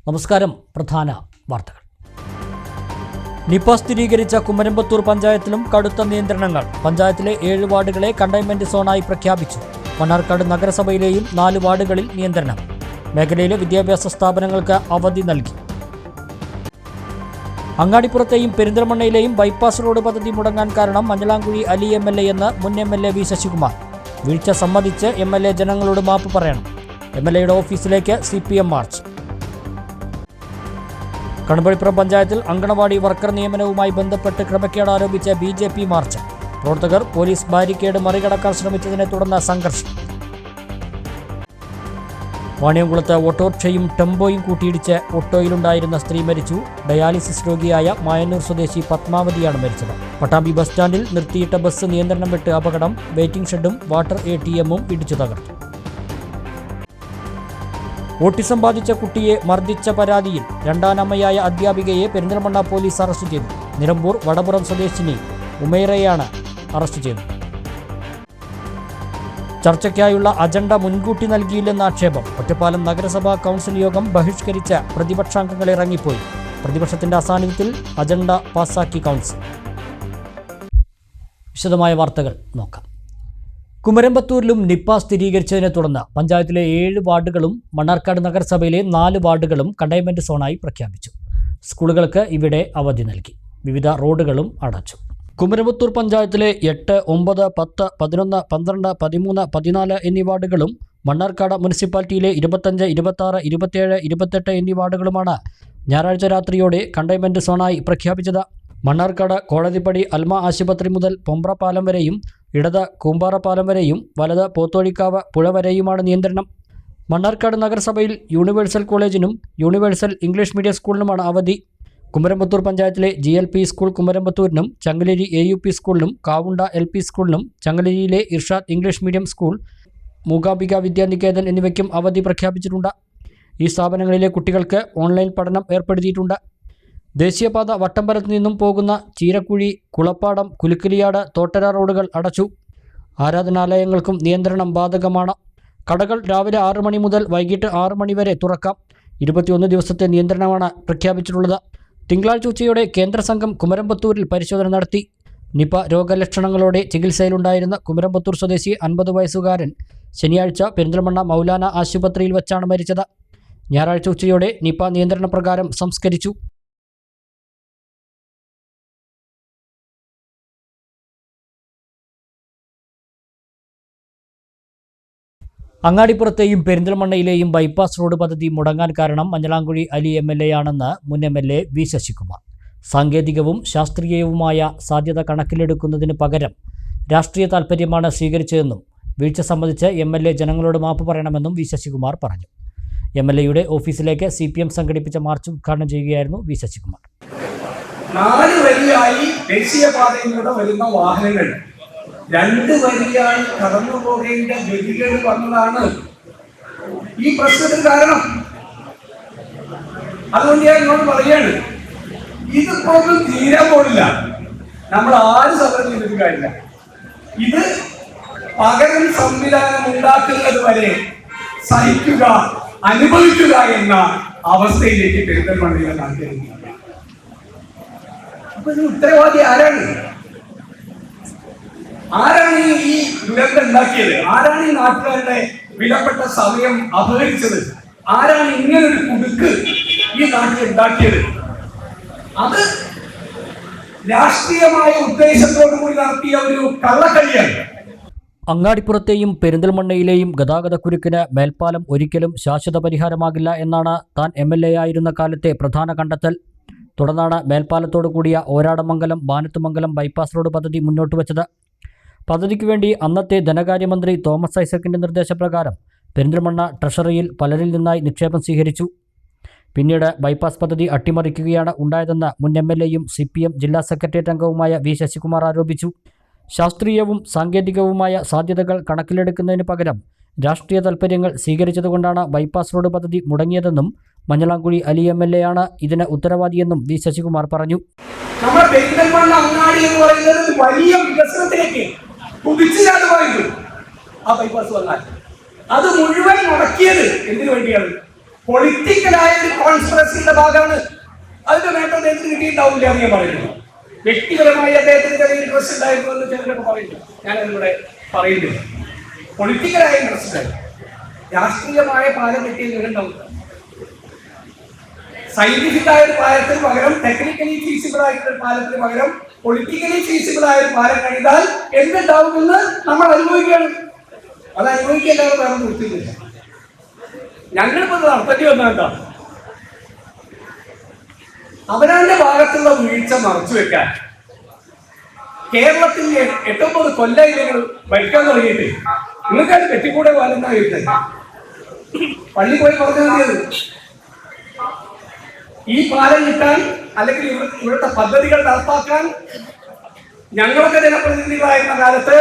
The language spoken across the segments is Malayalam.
നമസ്കാരം. പ്രധാന വാർത്തകൾ. നിപ സ്ഥിരീകരിച്ച കുമരമ്പത്തൂർ പഞ്ചായത്തിലും കടുത്ത നിയന്ത്രണങ്ങൾ. പഞ്ചായത്തിലെ 7 വാർഡുകളെ കണ്ടെയ്ൻമെന്റ് സോണായി പ്രഖ്യാപിച്ചു. മണ്ണാർക്കാട് നഗരസഭയിലെയും 4 വാർഡുകളിൽ നിയന്ത്രണം. മേഖലയിലെ വിദ്യാഭ്യാസ സ്ഥാപനങ്ങൾക്ക് അവധി നൽകി. അങ്ങാടിപ്പുറത്തെയും പെരിന്തൽമണ്ണയിലെയും ബൈപ്പാസ് റോഡ് പദ്ധതി മുടങ്ങാൻ കാരണം മഞ്ഞളാംകുഴി അലി MLA എന്ന് മുൻ MLA വി ശശികുമാർ. വീഴ്ച സമ്മതിച്ച് MLA ജനങ്ങളോട് മാപ്പ് പറയണം. MLAയുടെ ഓഫീസിലേക്ക് CPM മാർച്ച്. കടമ്പഴിപ്പുറം പഞ്ചായത്തിൽ അങ്കണവാടി വർക്കർ നിയമനവുമായി ബന്ധപ്പെട്ട് ക്രമക്കേട് ആരോപിച്ച് BJP മാർച്ച്. പ്രവർത്തകർ പോലീസ് ബാരിക്കേഡ് മറികടക്കാൻ ശ്രമിച്ചതിനെ തുടർന്ന് സംഘർഷം. വാണിയംകുളത്ത് ഓട്ടോറിക്ഷയും ടെമ്പോയും കൂട്ടിയിടിച്ച് ഓട്ടോയിലുണ്ടായിരുന്ന സ്ത്രീ മരിച്ചു. ഡയാലിസിസ് രോഗിയായ മായന്നൂർ സ്വദേശി പത്മാവതിയാണ് മരിച്ചത്. പട്ടാമ്പി ബസ് സ്റ്റാൻഡിൽ നിർത്തിയിട്ട ബസ് നിയന്ത്രണം വിട്ട് അപകടം. വെയിറ്റിംഗ് ഷെഡും വാട്ടർ ATMും ഇടിച്ചു തകർത്തു. ഓട്ടിസം ബാധിച്ച കുട്ടിയെ മർദ്ദിച്ച പരാതിയിൽ രണ്ടാനമ്മയായ അധ്യാപികയെ പെരിന്തൽമണ്ണ പോലീസ് അറസ്റ്റ് ചെയ്തു. നിലമ്പൂർ വടപുറം സ്വദേശിനി ഉമൈറയാണ് അറസ്റ്റ് ചെയ്തത്. ചർച്ചയ്ക്കായുള്ള അജണ്ട മുൻകൂട്ടി നൽകിയില്ലെന്ന ആക്ഷേപം. ഒറ്റപ്പാലം നഗരസഭാ കൗൺസിൽ യോഗം ബഹിഷ്കരിച്ച പ്രതിപക്ഷാംഗങ്ങൾ ഇറങ്ങിപ്പോയി. പ്രതിപക്ഷത്തിന്റെ അസാന്നിധ്യത്തിൽ അജണ്ട പാസാക്കി കൗൺസിൽ. വിശദമായ വാർത്തകൾ നോക്കാം. കുമരമ്പത്തൂരിലും നിപ സ്ഥിരീകരിച്ചതിനെ തുടർന്ന് പഞ്ചായത്തിലെ 7 വാർഡുകളും മണ്ണാർക്കാട് നഗരസഭയിലെ 4 വാർഡുകളും കണ്ടെയ്ൻമെന്റ് സോണായി പ്രഖ്യാപിച്ചു. സ്കൂളുകൾക്ക് ഇവിടെ അവധി നൽകി. വിവിധ റോഡുകളും അടച്ചു. കുമരമ്പത്തൂർ പഞ്ചായത്തിലെ 8, 9, 10, 11, 12, 13, 14 എന്നീ വാർഡുകളും മണ്ണാർക്കാട് മുനിസിപ്പാലിറ്റിയിലെ 25, 26, 27, 28 എന്നീ വാർഡുകളുമാണ് ഞായറാഴ്ച രാത്രിയോടെ കണ്ടെയ്ൻമെന്റ് സോണായി പ്രഖ്യാപിച്ചത്. മണ്ണാർക്കാട് കോടതിപ്പടി അൽമ ആശുപത്രി മുതൽ പൊമ്പ്രപാലം വരെയും ഇടത് കൂമ്പാറപ്പാലം വരെയും വലത് പോത്തോഴിക്കാവ് പുഴ വരെയുമാണ് നിയന്ത്രണം. മണ്ണാർക്കാട് നഗരസഭയിൽ യൂണിവേഴ്സൽ കോളേജിനും യൂണിവേഴ്സൽ ഇംഗ്ലീഷ് മീഡിയം സ്കൂളിനുമാണ് അവധി. കുമരമ്പത്തൂർ പഞ്ചായത്തിലെ GLP സ്കൂൾ കുമരമ്പത്തൂരിനും ചങ്ങലേരി AUP സ്കൂളിനും കാവുണ്ട LP സ്കൂളിനും ചങ്ങലേരിയിലെ Irshad English medium school, Mookambika Vidyanikethan എന്നിവയ്ക്കും അവധി പ്രഖ്യാപിച്ചിട്ടുണ്ട്. ഈ സ്ഥാപനങ്ങളിലെ കുട്ടികൾക്ക് ഓൺലൈൻ പഠനം ഏർപ്പെടുത്തിയിട്ടുണ്ട്. ദേശീയപാത വട്ടമ്പലത്ത് നിന്നും പോകുന്ന ചീരക്കുഴി, കുളപ്പാടം, കുലുക്കിലിയാട്, തോട്ടര റോഡുകൾ അടച്ചു. ആരാധനാലയങ്ങൾക്കും നിയന്ത്രണം ബാധകമാണ്. കടകൾ രാവിലെ 6 മണി മുതൽ വൈകിട്ട് 6 മണി വരെ തുറക്കാം. 21 ദിവസത്തെ നിയന്ത്രണമാണ് പ്രഖ്യാപിച്ചിട്ടുള്ളത്. തിങ്കളാഴ്ച ഉച്ചയോടെ കേന്ദ്ര സംഘം കുമരമ്പത്തൂരിൽ പരിശോധന നടത്തി. നിപ രോഗലക്ഷണങ്ങളോടെ ചികിത്സയിലുണ്ടായിരുന്ന കുമരമ്പത്തൂർ സ്വദേശി 50 വയസ്സുകാരൻ ശനിയാഴ്ച പെരിന്തൽമണ്ണ മൗലാന ആശുപത്രിയിൽ വച്ചാണ് മരിച്ചത്. ഞായറാഴ്ച ഉച്ചയോടെ നിപ നിയന്ത്രണപ്രകാരം സംസ്കരിച്ചു. അങ്ങാടിപ്പുറത്തെയും പെരിന്തൽമണ്ണയിലെയും ബൈപ്പാസ് റോഡ് പദ്ധതി മുടങ്ങാൻ കാരണം മഞ്ഞളാംകുഴി അലി MLA ആണെന്ന് മുൻ MLA വി ശശികുമാർ. സാങ്കേതികവും ശാസ്ത്രീയവുമായ സാധ്യത കണക്കിലെടുക്കുന്നതിന് പകരം രാഷ്ട്രീയ താൽപ്പര്യമാണ് സ്വീകരിച്ചതെന്നും വീഴ്ച സംബന്ധിച്ച് MLA ജനങ്ങളോട് മാപ്പ് പറയണമെന്നും വി ശശികുമാർ പറഞ്ഞു. MLAയുടെ ഓഫീസിലേക്ക് CPM സംഘടിപ്പിച്ച മാർച്ച് ഉദ്ഘാടനം ചെയ്യുകയായിരുന്നു വി ശശികുമാർ. 4 വരിയായി ദേശീയപാതയിലൂടെ വരുന്ന വാഹനങ്ങൾ 2 വരിയായി കടന്നു പോകേണ്ട ഗതികേട് വന്നതാണ് ഈ പ്രശ്നത്തിന് കാരണം. അതുകൊണ്ട് ഞാൻ ഇങ്ങോട്ട് പറയാണ്, ഇതിപ്പോ ഒന്നും തീരാൻ പോലില്ല. നമ്മൾ ആരും സമരം ചെയ്തിട്ട് കാര്യമില്ല. ഇത് പകരം സംവിധാനം ഉണ്ടാക്കുന്നത് വരെ സഹിക്കുക, അനുഭവിക്കുക എന്ന അവസ്ഥയിലേക്ക് പെരിന്തൽമണ്ണയിലെ നാട്ടിൽ. അപ്പൊ ഇത് ഉത്തരവാദി ആരാണ്? ആരാണ് ഈ ദുരന്തം ഉണ്ടാക്കിയത്? ആരാണ് ഈ നാട്ടുകാരുടെ വിലപ്പെട്ട സമയം അപഹരിച്ചത്? ആരാണ് ഇങ്ങനൊരു കുടുക്ക് ഈ നാട്ടിൽ ഉണ്ടാക്കിയത്? അത് രാഷ്ട്രീയമായ ഉദ്ദേശത്തോടു കൂടി നടത്തിയ ഒരു കള്ളക്കളിയാണ്. അങ്ങാടിപ്പുറത്തെയും പെരിന്തൽമണ്ണയിലെയും ഗതാഗതക്കുരുക്കിന് മേൽപ്പാലം ഒരിക്കലും ശാശ്വത പരിഹാരമാകില്ല എന്നാണ് താൻ MLA ആയിരുന്ന കാലത്തെ പ്രധാന കണ്ടെത്തൽ. തുടർന്നാണ് മേൽപ്പാലത്തോടു കൂടിയ ഓരാടമംഗലം ബാനത്തുമംഗലം ബൈപ്പാസ് റോഡ് പദ്ധതി മുന്നോട്ട് വച്ചത്. പദ്ധതിക്ക് വേണ്ടി അന്നത്തെ ധനകാര്യമന്ത്രി തോമസ് ഐസക്കിൻ്റെ നിർദ്ദേശപ്രകാരം പെരിന്തൽമണ്ണ ട്രഷറിയിൽ പലരിൽ നിന്നായി നിക്ഷേപം സ്വീകരിച്ചു. പിന്നീട് ബൈപ്പാസ് പദ്ധതി അട്ടിമറിക്കുകയാണ് ഉണ്ടായതെന്ന് മുൻ MLAയും CPM ജില്ലാ സെക്രട്ടേറിയറ്റ് അംഗവുമായ വി ശശികുമാർ ആരോപിച്ചു. ശാസ്ത്രീയവും സാങ്കേതികവുമായ സാധ്യതകൾ കണക്കിലെടുക്കുന്നതിന് പകരം രാഷ്ട്രീയ താൽപ്പര്യങ്ങൾ സ്വീകരിച്ചതുകൊണ്ടാണ് ബൈപ്പാസ് റോഡ് പദ്ധതി മുടങ്ങിയതെന്നും മഞ്ഞളാംകുഴി അലി MLA ആണ് ഇതിന് ഉത്തരവാദിയെന്നും വി ശശികുമാർ പറഞ്ഞു. നമ്മുടെ പെരിന്തൽമണ്ണ അങ്ങാടി എന്ന് പറയുന്നത് വലിയ വികസനത്തിലേക്ക് കുതിച്ചുചാടുമായിരുന്നു. ആ ബൈപ്പാസ് വന്നാൽ അത് മുഴുവൻ മുടക്കിയത് എന്തിനു വേണ്ടിയാണ്? പൊളിറ്റിക്കലായ ഒരു കോൺസ്പിറസിയുടെ ഭാഗമാണ്. അതിന്റെ നേട്ടം അദ്ദേഹത്തിന് കിട്ടിയിട്ടുണ്ടാവില്ല എന്ന് ഞാൻ പറയുന്നു. വ്യക്തിപരമായി അദ്ദേഹത്തിന് ചെറിയ ഇൻട്രസ്റ്റ് ഉണ്ടായിരുന്നു എന്ന് ചിലരൊക്കെ പറയുന്നു. ഞാനതിലൂടെ പറയുന്നില്ല. പൊളിറ്റിക്കലായ ഇൻട്രസ്റ്റ് ആയി രാഷ്ട്രീയമായ പാലം കിട്ടിയവരുണ്ടാവും. സയന്റിഫിക് ആയ ഒരു പാലത്തിന് പകരം ടെക്നിക്കലി ഫീസിബിൾ ആയിട്ടുള്ള ഒരു പാലത്തിന് പകരം പൊളിറ്റിക്കലി ഫീസിബിൾ ആയ ഒരു പാലം കഴിതാൽ എന്തുണ്ടാവുമെന്ന് നമ്മൾ അനുഭവിക്കുകയാണ്. അത് അനുഭവിക്കേണ്ടത് വേറെ നിർത്തിയില്ല. ഞങ്ങളിപ്പോ നടത്തേണ്ടി വന്നാട്ടോ അവനവന്റെ ഭാഗത്തുള്ള വീഴ്ച മറച്ചു വെക്കാൻ. കേരളത്തിൽ 8-9 കൊല്ലം ഞങ്ങൾ ഭരിക്കാൻ തുടങ്ങിയിട്ട് നിങ്ങൾക്കാണ് കെട്ടിക്കൂടെ വാലെന്നാ വരുന്നത്. പള്ളി പോയി പറഞ്ഞു മതിയത് ഈ പാലം കിട്ടാൻ അല്ലെങ്കിൽ ഇവിടുത്തെ പദ്ധതികൾ നടപ്പാക്കാൻ. ഞങ്ങളൊക്കെ ജനപ്രതിനിധികളായിരുന്ന കാലത്ത്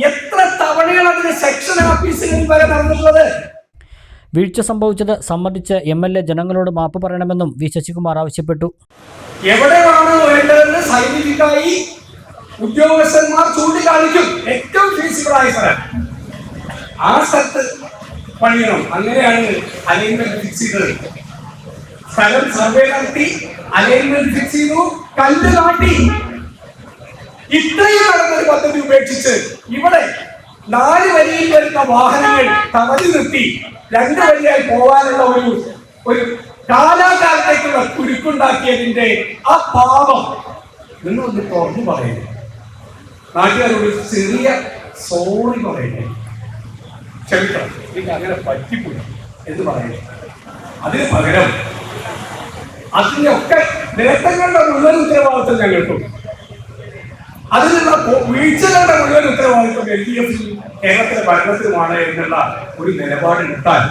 എത്ര തവണയാണ് അതിന് സെക്ഷൻ ഓഫീസുകളിൽ വരെ നടന്നിട്ടുള്ളത്. വീഴ്ച സംഭവിച്ചത് സംബന്ധിച്ച് MLA ജനങ്ങളോട് മാപ്പ് പറയണമെന്നും വി ശശികുമാർ ആവശ്യപ്പെട്ടു. എവിടെയാണ് വേണ്ടതെന്ന് സൈനികമായി ഉദ്യോഗസ്ഥന്മാർ ചൂണ്ടിക്കാണിക്കും. ഏറ്റവും ഫീസിബിളായ സ്ഥലം ആ സ്ഥലത്ത് പണിയണം. അങ്ങനെയാണ് അലൈൻമെന്റ് ഫിക്സ് ചെയ്തത്. സ്ഥലം സർവേ നടത്തി അലൈൻമെന്റ് ഫിക്സ് ചെയ്തു, കല്ല് നാട്ടി. ഇത്രയും നടന്നൊരു പദ്ധതി ഉപേക്ഷിച്ച് ഇവിടെ 4 വരിയിൽ വരുന്ന വാഹനങ്ങൾ തടഞ്ഞു നിർത്തി 2 വരിയായി പോകാനുള്ള ഒരു കാലാകാലത്തേക്കുള്ള കുരുക്കുണ്ടാക്കിയതിന്റെ ആ പാപം നിങ്ങളൊന്ന് തുറന്നു പറയുന്നു. നാട്ടുകാരോട് ചെറിയ സോറി പറയണേ, ക്ഷമിക്കണം, എനിക്ക് അങ്ങനെ പറ്റിപ്പോയി എന്ന് പറയണേ. അതിന് പകരം അതിന്റെയൊക്കെ നേട്ടങ്ങളുടെ മുഴുവൻ ഉത്തരവാദിത്വം ഞങ്ങൾക്കും അതിനുള്ള വീഴ്ചകളുടെ മുഴുവൻ ഉത്തരവാദിത്വം LDF കേരളത്തിലെ ഭരണത്തിനുമാണ് എന്നുള്ള ഒരു നിലപാടെടുത്താൽ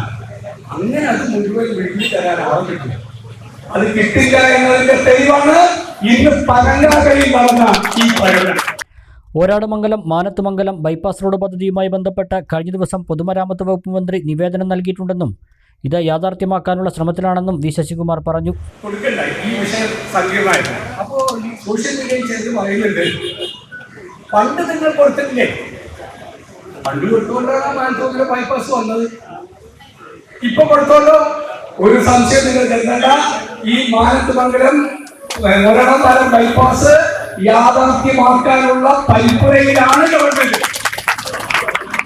അങ്ങനെ അത് മുഴുവൻ വീഴ്ച തരാൻ ആവശ്യമില്ല. അത് കിട്ടില്ല എന്നതിന്റെ തെളിവാണ് ഇന്ന് പനങ്ങാകയിൽ നടന്ന ഈ പ്രകടനം. ഓരാടുമംഗലം മാനത്തുമംഗലം ബൈപ്പാസ് റോഡ് പദ്ധതിയുമായി ബന്ധപ്പെട്ട് കഴിഞ്ഞ ദിവസം പൊതുമരാമത്ത് വകുപ്പ് മന്ത്രി നിവേദനം നൽകിയിട്ടുണ്ടെന്നും ഇത് യാഥാർത്ഥ്യമാക്കാനുള്ള ശ്രമത്തിലാണെന്നും വി ശശികുമാർ പറഞ്ഞു. ഈ വിഷയം സങ്കീർണമായിരുന്നു. അപ്പോ ഈ സോഷ്യൽ മീഡിയയിൽ ചെയ്ത് പറയുന്നുണ്ട്, പണ്ട് നിങ്ങൾ കൊടുത്തിട്ടില്ലേ, പണ്ട് കൊടുത്തുകൊണ്ടാണ് മാനത്തുമംഗലം ബൈപ്പാസ് വന്നത്, ഇപ്പൊ കൊടുത്തോണ്ടോ? ഒരു സംശയം നിങ്ങൾ കരുതണ്ട. ഈ മാനത്തുമംഗലം ഒരണമലം ബൈപ്പാസ് യാഥാർത്ഥ്യമാക്കാനുള്ള പരിപ്പുരയിലാണ് ഗവൺമെന്റ്.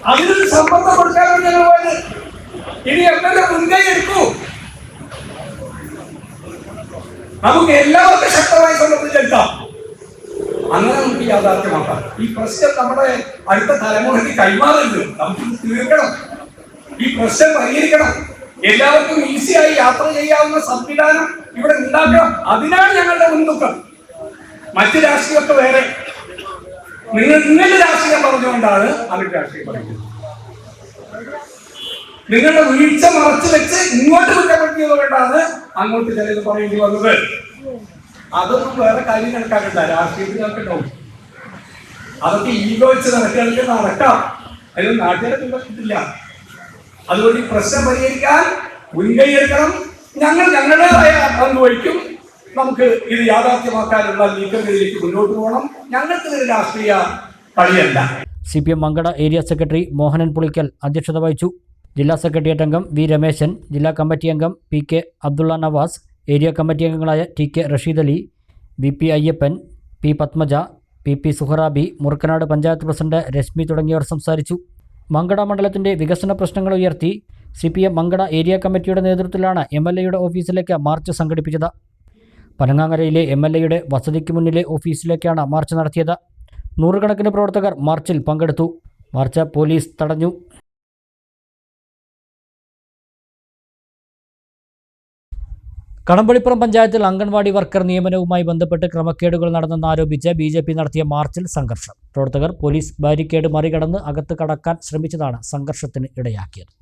അതിനൊരു സമ്മർദ്ദം കൊടുക്കാനാണ് ഞങ്ങൾ പോയത്. ഇനി എങ്ങനെ മുൻകൈ എടുക്കൂ, നമുക്ക് എല്ലാവർക്കും ശക്തമായി സമർപ്പിച്ചെടുക്കാം. അങ്ങനെ നമുക്ക് യാഥാർത്ഥ്യമാക്കാം. ഈ പ്രശ്നം നമ്മുടെ അടുത്ത തലമുറയ്ക്ക് കൈമാറുന്നത് നമുക്ക് തീർക്കണം. ഈ പ്രശ്നം പരിഹരിക്കണം. എല്ലാവർക്കും ഈസിയായി യാത്ര ചെയ്യാവുന്ന സംവിധാനം ഇവിടെ ഉണ്ടാക്കണം. അതിനാണ് ഞങ്ങളുടെ മുൻതൂക്കം. മറ്റ് രാഷ്ട്രീയമൊക്കെ വേറെ. നിങ്ങളുടെ രാഷ്ട്രീയം പറഞ്ഞുകൊണ്ടാണ് അവർ രാഷ്ട്രീയം പറയുന്നത്. നിങ്ങളുടെ വീഴ്ച മറച്ചു വെച്ച് ഇങ്ങോട്ട് കുറ്റപ്പെടുത്തിയത് കൊണ്ടാണ് അങ്ങോട്ട് ചിലത് പറയേണ്ടി വന്നത്. അതൊന്നും വേറെ കാര്യം കണക്കാക്കണ്ട, രാഷ്ട്രീയത്തിൽ നടക്കണ്ടാവും. അതൊക്കെ ഈഗോ വെച്ച് നടക്കുകയാണെങ്കിൽ നടക്കാം. അതിൽ നാട്ടുകാരെ പിന്തുണച്ചിട്ടില്ല. അതുകൊണ്ട് ഈ പ്രശ്നം പരിഹരിക്കാൻ മുൻകൈ എടുക്കണം. ഞങ്ങൾ ഞങ്ങളുടേതായ പങ്ക് വഹിക്കും. നമുക്ക് ഇത് യാഥാർത്ഥ്യമാക്കാനുള്ള നീക്കങ്ങളിലേക്ക് മുന്നോട്ട് പോകണം. ഞങ്ങൾക്ക് രാഷ്ട്രീയ കളിയല്ല. CPM Mankada area secretary Mohanan Pulikkal അധ്യക്ഷത വഹിച്ചു. ജില്ലാ സെക്രട്ടേറിയറ്റ് അംഗം വി രമേശൻ, ജില്ലാ കമ്മിറ്റി അംഗം PK Abdulla Navas, area committee അംഗങ്ങളായ TK Rasheed Ali, VP Ayyappan, P Padmaja, PP Suharabi, Murukkanad panchayat president Rashmi തുടങ്ങിയവർ സംസാരിച്ചു. മങ്കട മണ്ഡലത്തിൻ്റെ വികസന പ്രശ്നങ്ങൾ ഉയർത്തി CPM മങ്കട ഏരിയ കമ്മിറ്റിയുടെ നേതൃത്വത്തിലാണ് MLAയുടെ ഓഫീസിലേക്ക് മാർച്ച് സംഘടിപ്പിച്ചത്. പനങ്ങാങ്ങരയിലെ MLAയുടെ വസതിക്ക് മുന്നിലെ ഓഫീസിലേക്കാണ് മാർച്ച് നടത്തിയത്. നൂറുകണക്കിന് പ്രവർത്തകർ മാർച്ചിൽ പങ്കെടുത്തു. മാർച്ച് പോലീസ് തടഞ്ഞു. കടമ്പളിപ്പുറം പഞ്ചായത്തിൽ അംഗൻവാടി വർക്കർ നിയമനവുമായി ബന്ധപ്പെട്ട് ക്രമക്കേടുകൾ നടന്നെന്നാരോപിച്ച് BJP നടത്തിയ മാർച്ചിൽ സംഘർഷം. പ്രവർത്തകർ പോലീസ് ബാരിക്കേഡ് മറികടന്ന് അകത്ത് കടക്കാൻ ശ്രമിച്ചതാണ് സംഘർഷത്തിന് ഇടയാക്കിയത്.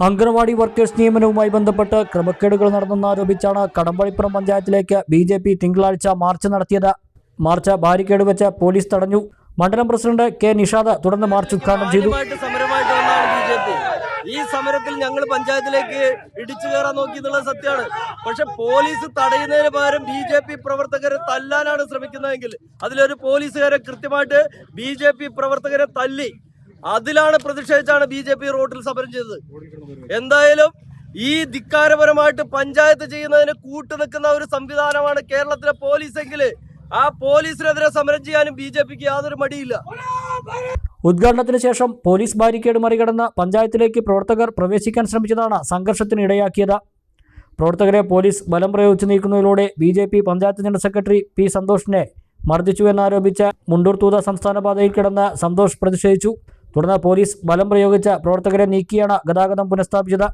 അംഗനവാടി വർക്കേഴ്സ് നിയമനവുമായി ബന്ധപ്പെട്ട് ക്രമക്കേടുകൾ നടന്നെന്നാരോപിച്ചാണ് കടമ്പഴിപ്പുറം പഞ്ചായത്തിലേക്ക് BJP തിങ്കളാഴ്ച മാർച്ച് നടത്തിയത്. മാർച്ച് ബാരിക്കേഡ് വെച്ച് പോലീസ് തടഞ്ഞു. മണ്ഡലം പ്രസിഡന്റ് കെ നിഷാദ് തുടർന്ന് മാർച്ച് ഉദ്ഘാടനം ചെയ്തു. ഈ സമരത്തിൽ ഞങ്ങൾ പഞ്ചായത്തിലേക്ക് ഇടിച്ചു കയറാൻ നോക്കി എന്നുള്ളത് സത്യമാണ്. പക്ഷെ പോലീസ് തടയുന്നതിന് പകരം BJP പ്രവർത്തകരെ തല്ലാനാണ് ശ്രമിക്കുന്നതെങ്കിൽ അതിലൊരു പോലീസുകാരെ കൃത്യമായിട്ട് BJP പ്രവർത്തകരെ തല്ലി. അതിലാണ് പ്രതിഷേധിച്ചാണ് BJP റോഡിൽ സമരം ചെയ്തത്. എന്തായാലും ഈ ധിക്കാരപരമായിട്ട് പഞ്ചായത്ത് ചെയ്യുന്നതിന് കൂട്ടുനിൽക്കുന്ന ഒരു സംവിധാനമാണ് കേരളത്തിലെ പോലീസെങ്കിൽ ആ പോലീസിനെതിരെ സമരം ചെയ്യാനും BJPക്ക് യാതൊരു മടിയില്ല. ഉദ്ഘാടനത്തിന് ശേഷം പോലീസ് ബാരിക്കേഡ് മറികടന്ന് പഞ്ചായത്തിലേക്ക് പ്രവർത്തകർ പ്രവേശിക്കാൻ ശ്രമിച്ചതാണ് സംഘർഷത്തിന് ഇടയാക്കിയത്. പ്രവർത്തകരെ പോലീസ് ബലം പ്രയോഗിച്ച് നീക്കുന്നതിലൂടെ BJP panchayat general secretary P സന്തോഷിനെ മർദ്ദിച്ചുവെന്നാരോപിച്ച് മുണ്ടൂർ തൂത സംസ്ഥാന പാതയിൽ കിടന്ന് സന്തോഷ് പ്രതിഷേധിച്ചു. തുടർന്ന് പോലീസ് ബലം പ്രയോഗിച്ച് പ്രവർത്തകരെ നീക്കിയാണ് ഗതാഗതം പുനഃസ്ഥാപിച്ചത്.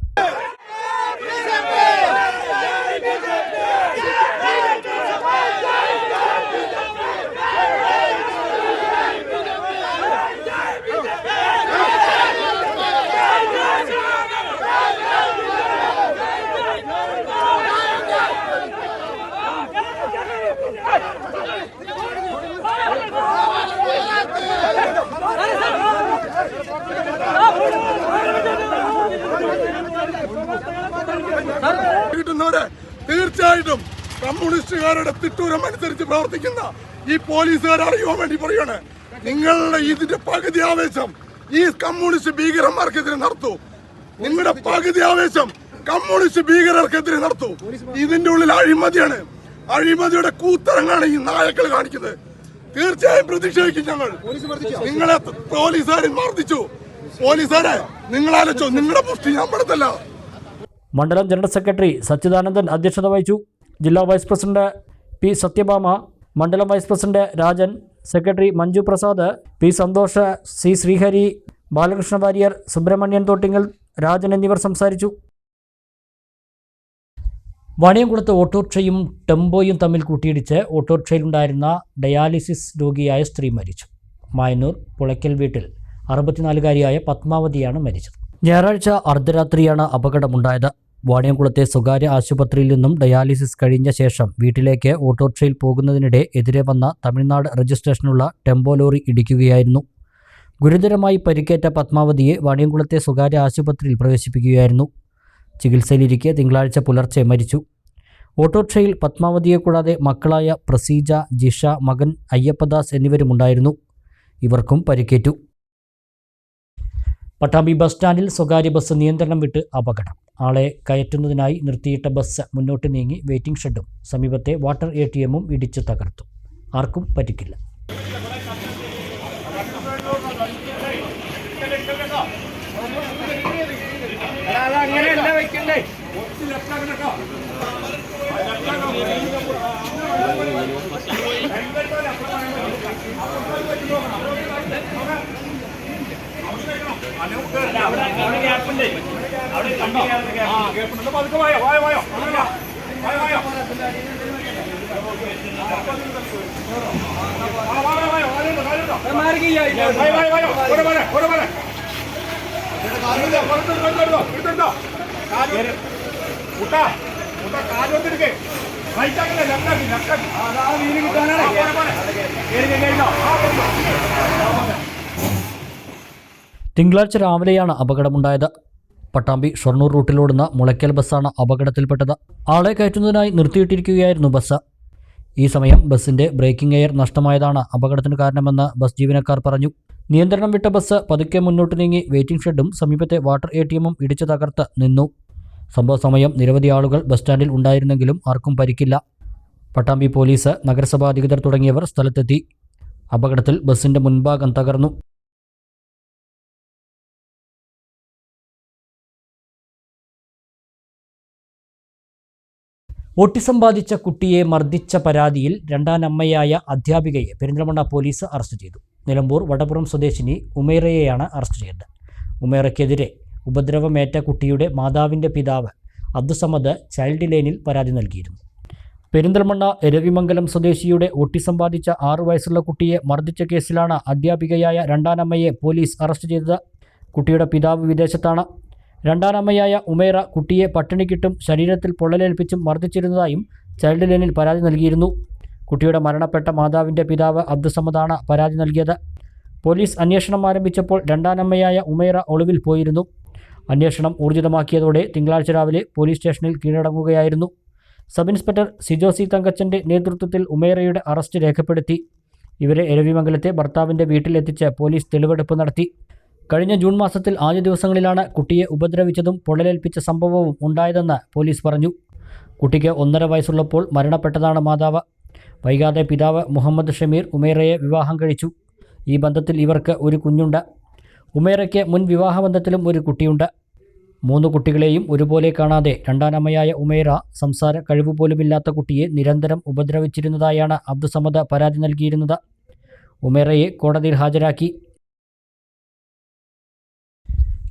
തീർച്ചയായിട്ടും കമ്മ്യൂണിസ്റ്റുകാരുടെ തിട്ടൂരം അനുസരിച്ച് പ്രവർത്തിക്കുന്ന ഈ പോലീസുകാർ അറിയുവാൻ വേണ്ടി പറയാണ്, നിങ്ങളുടെ ഇതിന്റെ പകുതി ആവേശം ഈ കമ്മ്യൂണിസ്റ്റ് ഭീകരന്മാർക്കെതിരെ നടത്തൂ. നിങ്ങളുടെ പകുതി ആവേശം കമ്മ്യൂണിസ്റ്റ് ഭീകരർക്കെതിരെ നടത്തൂ. ഇതിന്റെ ഉള്ളിൽ അഴിമതിയാണ്. അഴിമതിയുടെ കൂത്തരങ്ങാണ് ഈ നായക്കൾ കാണിക്കുന്നത്. തീർച്ചയായും പ്രതിഷേധിക്കും ഞങ്ങൾ. നിങ്ങളെ പോലീസുകാരെ മർദ്ദിച്ചു. പോലീസുകാരെ നിങ്ങളാലോചിച്ചോ, നിങ്ങളുടെ പുഷ്ടി ഞാൻ പെടുത്തല്ല. മണ്ഡലം ജനറൽ സെക്രട്ടറി സച്ചിദാനന്ദൻ അധ്യക്ഷത വഹിച്ചു. ജില്ലാ വൈസ് പ്രസിഡന്റ് P സത്യഭാമ, മണ്ഡലം vice president Rajan, secretary Manju Prasad, P Santhosh, C Sreehari, Balakrishna Warrier, Subramanian Thottingal, Rajan എന്നിവർ സംസാരിച്ചു. വാണിയംകുളത്ത് ഓട്ടോറിക്ഷയും ടെമ്പോയും തമ്മിൽ കൂട്ടിയിടിച്ച് ഓട്ടോറിക്ഷയിലുണ്ടായിരുന്ന ഡയാലിസിസ് രോഗിയായ സ്ത്രീ മരിച്ചു. മായന്നൂർ പുളയ്ക്കൽ വീട്ടിൽ 64-കാരിയായ പത്മാവതിയാണ് മരിച്ചത്. ഞായറാഴ്ച അർദ്ധരാത്രിയാണ് അപകടമുണ്ടായത്. വാണിയംകുളത്തെ സ്വകാര്യ ആശുപത്രിയിൽ നിന്നും ഡയാലിസിസ് കഴിഞ്ഞ ശേഷം വീട്ടിലേക്ക് ഓട്ടോറിക്ഷയിൽ പോകുന്നതിനിടെ എതിരെ വന്ന തമിഴ്നാട് രജിസ്ട്രേഷനുള്ള ടെമ്പോ ലോറി ഇടിക്കുകയായിരുന്നു. ഗുരുതരമായി പരിക്കേറ്റ പത്മാവതിയെ വാണിയംകുളത്തെ സ്വകാര്യ ആശുപത്രിയിൽ പ്രവേശിപ്പിക്കുകയായിരുന്നു. ചികിത്സയിലിരിക്കെ തിങ്കളാഴ്ച പുലർച്ചെ മരിച്ചു. ഓട്ടോറിക്ഷയിൽ പത്മാവതിയെ കൂടാതെ മക്കളായ പ്രസീജ, ജിഷ, മകൻ അയ്യപ്പദാസ് എന്നിവരുമുണ്ടായിരുന്നു. ഇവർക്കും പരിക്കേറ്റു. പട്ടാമ്പി ബസ് സ്റ്റാൻഡിൽ സ്വകാര്യ ബസ് നിയന്ത്രണം വിട്ട് അപകടം. ആളെ കയറ്റുന്നതിനായി നിർത്തിയിട്ട ബസ് മുന്നോട്ട് നീങ്ങി വെയിറ്റിംഗ് ഷെഡും സമീപത്തെ വാട്ടർ ATMും ഇടിച്ചു തകർത്തു. ആർക്കും പരിക്കില്ല. തിങ്കളാഴ്ച രാവിലെയാണ് അപകടമുണ്ടായത്. പട്ടാമ്പി ഷൊർണൂർ റൂട്ടിലോടുന്ന മുളയ്ക്കൽ ബസ്സാണ് അപകടത്തിൽപ്പെട്ടത്. ആളെ കയറ്റുന്നതിനായി നിർത്തിയിട്ടിരിക്കുകയായിരുന്നു ബസ്. ഈ സമയം ബസ്സിന്റെ ബ്രേക്കിംഗ് എയർ നഷ്ടമായതാണ് അപകടത്തിന് കാരണമെന്ന് ബസ് ജീവനക്കാർ പറഞ്ഞു. നിയന്ത്രണം വിട്ട ബസ് പതുക്കെ മുന്നോട്ട് നീങ്ങി വെയിറ്റിംഗ് ഷെഡും സമീപത്തെ വാട്ടർ ATMും ഇടിച്ചു തകർത്ത് നിന്നു. സംഭവ സമയം നിരവധി ആളുകൾ ബസ് സ്റ്റാൻഡിൽ ഉണ്ടായിരുന്നെങ്കിലും ആർക്കും പരിക്കില്ല. പട്ടാമ്പി പോലീസ്, നഗരസഭാ അധികൃതർ തുടങ്ങിയവർ സ്ഥലത്തെത്തി. അപകടത്തിൽ ബസിന്റെ മുൻഭാഗം തകർന്നു. ഓട്ടിസം ബാധിച്ച കുട്ടിയെ മർദ്ദിച്ച പരാതിയിൽ രണ്ടാനമ്മയായ അധ്യാപികയെ പെരിന്തൽമണ്ണ പോലീസ് അറസ്റ്റ് ചെയ്തു. നിലമ്പൂർ വടപുറം സ്വദേശിനി ഉമേറയെയാണ് അറസ്റ്റ് ചെയ്തത്. ഉമേറയ്ക്കെതിരെ ഉപദ്രവമേറ്റ കുട്ടിയുടെ മാതാവിൻ്റെ പിതാവ് അബ്ദുസമദ് ചൈൽഡ് ലൈനിൽ പരാതി നൽകിയിരുന്നു. പെരിന്തൽമണ്ണ രവിമംഗലം സ്വദേശിയുടെ ഓട്ടിസം ബാധിച്ച 6 വയസ്സുള്ള കുട്ടിയെ മർദ്ദിച്ച കേസിലാണ് അധ്യാപികയായ രണ്ടാനമ്മയെ പോലീസ് അറസ്റ്റ് ചെയ്തത്. കുട്ടിയുടെ പിതാവ് വിദേശത്താണ്. രണ്ടാനമ്മയായ ഉമേറ കുട്ടിയെ പട്ടിണിക്കിട്ടും ശരീരത്തിൽ പൊള്ളലേൽപ്പിച്ചും മർദ്ദിച്ചിരുന്നതായും ചൈൽഡ് ലൈനിൽ പരാതി നൽകിയിരുന്നു. കുട്ടിയുടെ മരണപ്പെട്ട മാതാവിൻ്റെ പിതാവ് അബ്ദുസമദാണ് പരാതി നൽകിയത്. പോലീസ് അന്വേഷണം ആരംഭിച്ചപ്പോൾ രണ്ടാനമ്മയായ ഉമേറ ഒളിവിൽ പോയിരുന്നു. അന്വേഷണം ഊർജിതമാക്കിയതോടെ തിങ്കളാഴ്ച രാവിലെ പോലീസ് സ്റ്റേഷനിൽ കീഴടങ്ങുകയായിരുന്നു. സബ് ഇൻസ്പെക്ടർ സിജോസി തങ്കച്ചൻ്റെ നേതൃത്വത്തിൽ ഉമേറയുടെ അറസ്റ്റ് രേഖപ്പെടുത്തി. ഇവരെ രവിമംഗലത്തെ ഭർത്താവിൻ്റെ വീട്ടിലെത്തിച്ച് പോലീസ് തെളിവെടുപ്പ് നടത്തി. കഴിഞ്ഞ ജൂൺ മാസത്തിൽ ആദ്യ ദിവസങ്ങളിലാണ് കുട്ടിയെ ഉപദ്രവിച്ചതും പൊള്ളലേൽപ്പിച്ച സംഭവവും ഉണ്ടായതെന്ന് പോലീസ് പറഞ്ഞു. കുട്ടിക്ക് 1.5 വയസ്സുള്ളപ്പോൾ മരണപ്പെട്ടതാണ് മാതാവ്. വൈകാതെ പിതാവ് മുഹമ്മദ് ഷമീർ ഉമേറയെ വിവാഹം കഴിച്ചു. ഈ ബന്ധത്തിൽ ഇവർക്ക് ഒരു കുഞ്ഞുണ്ട്. ഉമേറയ്ക്ക് മുൻ വിവാഹബന്ധത്തിലും ഒരു കുട്ടിയുണ്ട്. 3 കുട്ടികളെയും ഒരുപോലെ കാണാതെ രണ്ടാനമ്മയായ ഉമേറ സംസാര കഴിവുപോലുമില്ലാത്ത കുട്ടിയെ നിരന്തരം ഉപദ്രവിച്ചിരുന്നതായാണ് അബ്ദുസമദ് പരാതി നൽകിയിരുന്നത്. ഉമേറയെ കോടതിയിൽ ഹാജരാക്കി.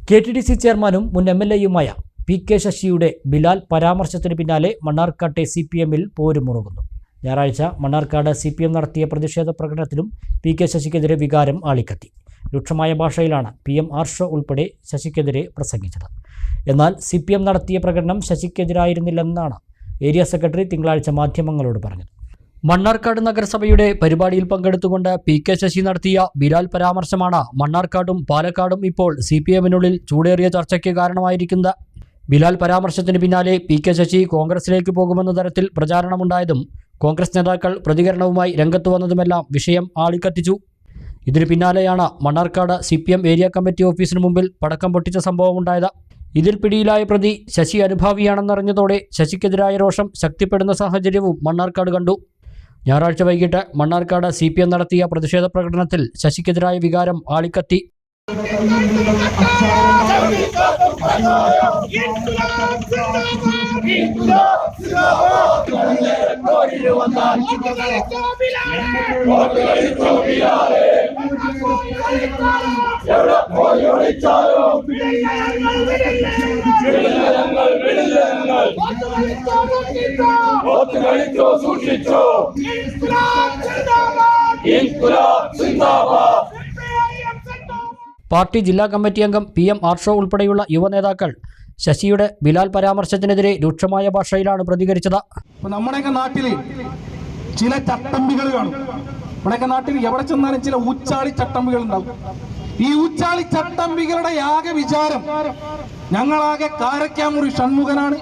KTDC ചെയർമാനും മുൻ MLAയുമായ PK ശശിയുടെ ബിലാൽ പരാമർശത്തിന് പിന്നാലെ മണ്ണാർക്കാട്ടെ CPMൽ പോരുമുറുകുന്നു. ഞായറാഴ്ച മണ്ണാർക്കാട് CPM നടത്തിയ പ്രതിഷേധ പ്രകടനത്തിലും PK ശശിക്കെതിരെ വികാരം ആളിക്കത്തി. രൂക്ഷമായ ഭാഷയിലാണ് PM ആർഷോ ഉൾപ്പെടെ ശശിക്കെതിരെ പ്രസംഗിച്ചത്. എന്നാൽ CPM നടത്തിയ പ്രകടനം ശശിക്കെതിരായിരുന്നില്ലെന്നാണ് ഏരിയ സെക്രട്ടറി തിങ്കളാഴ്ച മാധ്യമങ്ങളോട് പറഞ്ഞത്. മണ്ണാർക്കാട് നഗരസഭയുടെ പരിപാടിയിൽ പങ്കെടുത്തുകൊണ്ട് PK ശശി നടത്തിയ ബിലാൽ പരാമർശമാണ് മണ്ണാർക്കാടും പാലക്കാടും ഇപ്പോൾ CPMനുള്ളിൽ ചൂടേറിയ ചർച്ചയ്ക്ക് കാരണമായിരിക്കുന്നത്. ബിലാൽ പരാമർശത്തിന് പിന്നാലെ PK ശശി കോൺഗ്രസിലേക്ക് പോകുമെന്ന തരത്തിൽ പ്രചാരണമുണ്ടായതും കോൺഗ്രസ് നേതാക്കൾ പ്രതികരണവുമായി രംഗത്ത് വന്നതുമെല്ലാം വിഷയം ആളിക്കത്തിച്ചു. ഇതിനു പിന്നാലെയാണ് മണ്ണാർക്കാട് CPM ഏരിയ കമ്മിറ്റി ഓഫീസിന് മുമ്പിൽ പടക്കം പൊട്ടിച്ച സംഭവമുണ്ടായത്. ഇതിൽ പിടിയിലായ പ്രതി ശശി അനുഭാവിയാണെന്നറിഞ്ഞതോടെ ശശിക്കെതിരായ രോഷം ശക്തിപ്പെടുന്ന സാഹചര്യവും മണ്ണാർക്കാട് കണ്ടു. ഞായറാഴ്ച വൈകിട്ട് മണ്ണാർക്കാട് CPM നടത്തിയ പ്രതിഷേധ പ്രകടനത്തിൽ ശശിക്കെതിരായ വികാരം ആളിക്കത്തി. പാർട്ടി ജില്ലാ കമ്മിറ്റി അംഗം PM ആർഷോ ഉൾപ്പെടെയുള്ള യുവനേതാക്കൾ ശശിയുടെ ബിലാൽ പരാമർശത്തിനെതിരെ രൂക്ഷമായ ഭാഷയിലാണ് പ്രതികരിച്ചത്. നമ്മുടെയൊക്കെ നാട്ടിൽ ചില ചട്ടമ്പികൾ കാണും. നമ്മുടെയൊക്കെ നാട്ടിൽ എവിടെ ചെന്നാലും ചില ഊച്ചാളി ചട്ടമ്പികൾ ഉണ്ടാവും. ഈ ഊച്ചാളി ചട്ടമ്പികളുടെ ആകെ വിചാരം ഞങ്ങളാകെ കാരക്കാമുറി ഷൺമുഖനാണ്,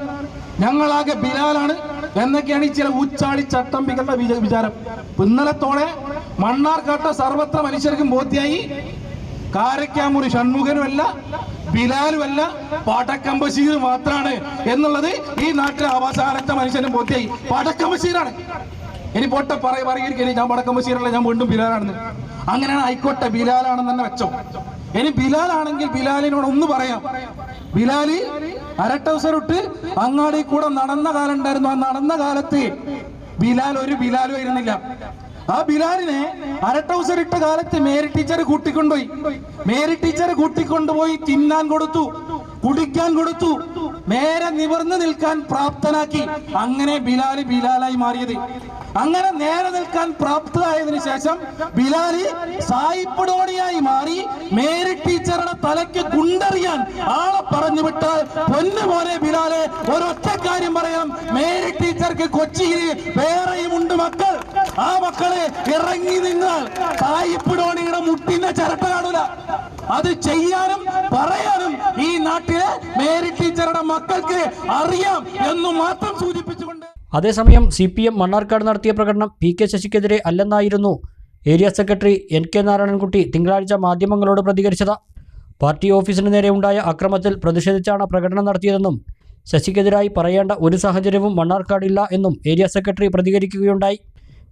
ഞങ്ങളാകെ ബിലാലാണ് എന്നൊക്കെയാണ് ഈ ചില ഊച്ചാളി ചട്ടമ്പികളുടെ വിചാരം. ഇന്നലത്തോടെ മണ്ണാർക്കാട്ട സർവത്ര മനുഷ്യർക്കും ബോധ്യായി കാരക്കാമുറി ഷൺമുഖനുമല്ല ബിലാലുമല്ല പടക്കം ബഷീർ മാത്രമാണ് എന്നുള്ളത് ഈ നാട്ടിലെ അവസാനത്തെ മനുഷ്യനും ബോധ്യായി. പടക്കം ബഷീറാണ്. ഇനി പോട്ടെ പറയുകയും ഞാൻ പടക്കം ബഷീറല്ല, ഞാൻ വീണ്ടും ബിലാലാണെന്ന്. അങ്ങനെയാണ് ആയിക്കോട്ടെ, ബിലാലാണെന്ന് തന്നെ വെച്ചോ. ഇനി ബിലാലാണെങ്കിൽ ബിലാലിനോട് ഒന്ന് പറയാം. ബിലാല് അരട്ടൗസറിട്ട് അങ്ങാടി കൂടെ നടന്ന കാലം ഉണ്ടായിരുന്നു. ആ നടന്ന കാലത്ത് ബിലാൽ ഒരു ബിലാലും ആയിരുന്നില്ല. ആ ബിലാലിനെ അരട്ടൗസറിട്ട കാലത്ത് മേരി ടീച്ചർ കൂട്ടിക്കൊണ്ടുപോയി. മേരി ടീച്ചർ കൂട്ടിക്കൊണ്ടുപോയി തിന്നാൻ കൊടുത്തു, കുടിക്കാൻ കൊടുത്തു, നേരെ നിവർന്നു നിൽക്കാൻ പ്രാപ്തനാക്കി. അങ്ങനെ ബിലാല് ബിലാലായി മാറിയത്. അങ്ങനെ നേരെ നിൽക്കാൻ പ്രാപ്തരായതിനു ശേഷം ബിലാല് സായിപ്പടോണിയായി മാറി മേരി ടീച്ചറുടെ തലയ്ക്ക് ഗുണ്ടറിയാൻ ആളെ പറഞ്ഞു വിട്ടാൽ പൊന്നു പോലെ ബിലാല് ഒരൊറ്റ കാര്യം പറയാം, മേരി ടീച്ചർക്ക് കൊച്ചിയിൽ വേറെയും ഉണ്ട് മക്കൾ. ആ മക്കളെ ഇറങ്ങി നിന്നാൽ സായിപ്പടോണിയുടെ മുട്ടിന്റെ ചിരട്ട കാണൂല. അത് ചെയ്യാനും പറയാനും ഈ നാട്ടിലെ മേരി ടീച്ചറുടെ മക്കൾക്ക് അറിയാം എന്ന് മാത്രം സൂചിപ്പിച്ചുകൊണ്ട് അതേസമയം CPM മണ്ണാർക്കാട് നടത്തിയ പ്രകടനം PK ശശിക്കെതിരെ അല്ലെന്നായിരുന്നു ഏരിയ സെക്രട്ടറി NK നാരായണൻകുട്ടി തിങ്കളാഴ്ച മാധ്യമങ്ങളോട് പ്രതികരിച്ചത്. പാർട്ടി ഓഫീസിന് നേരെ ഉണ്ടായ അക്രമത്തിൽ പ്രതിഷേധിച്ചാണ് പ്രകടനം നടത്തിയതെന്നും ശശിക്കെതിരായി പറയേണ്ട ഒരു സാഹചര്യവും മണ്ണാർക്കാടില്ല എന്നും ഏരിയ സെക്രട്ടറി പ്രതികരിക്കുകയുണ്ടായി.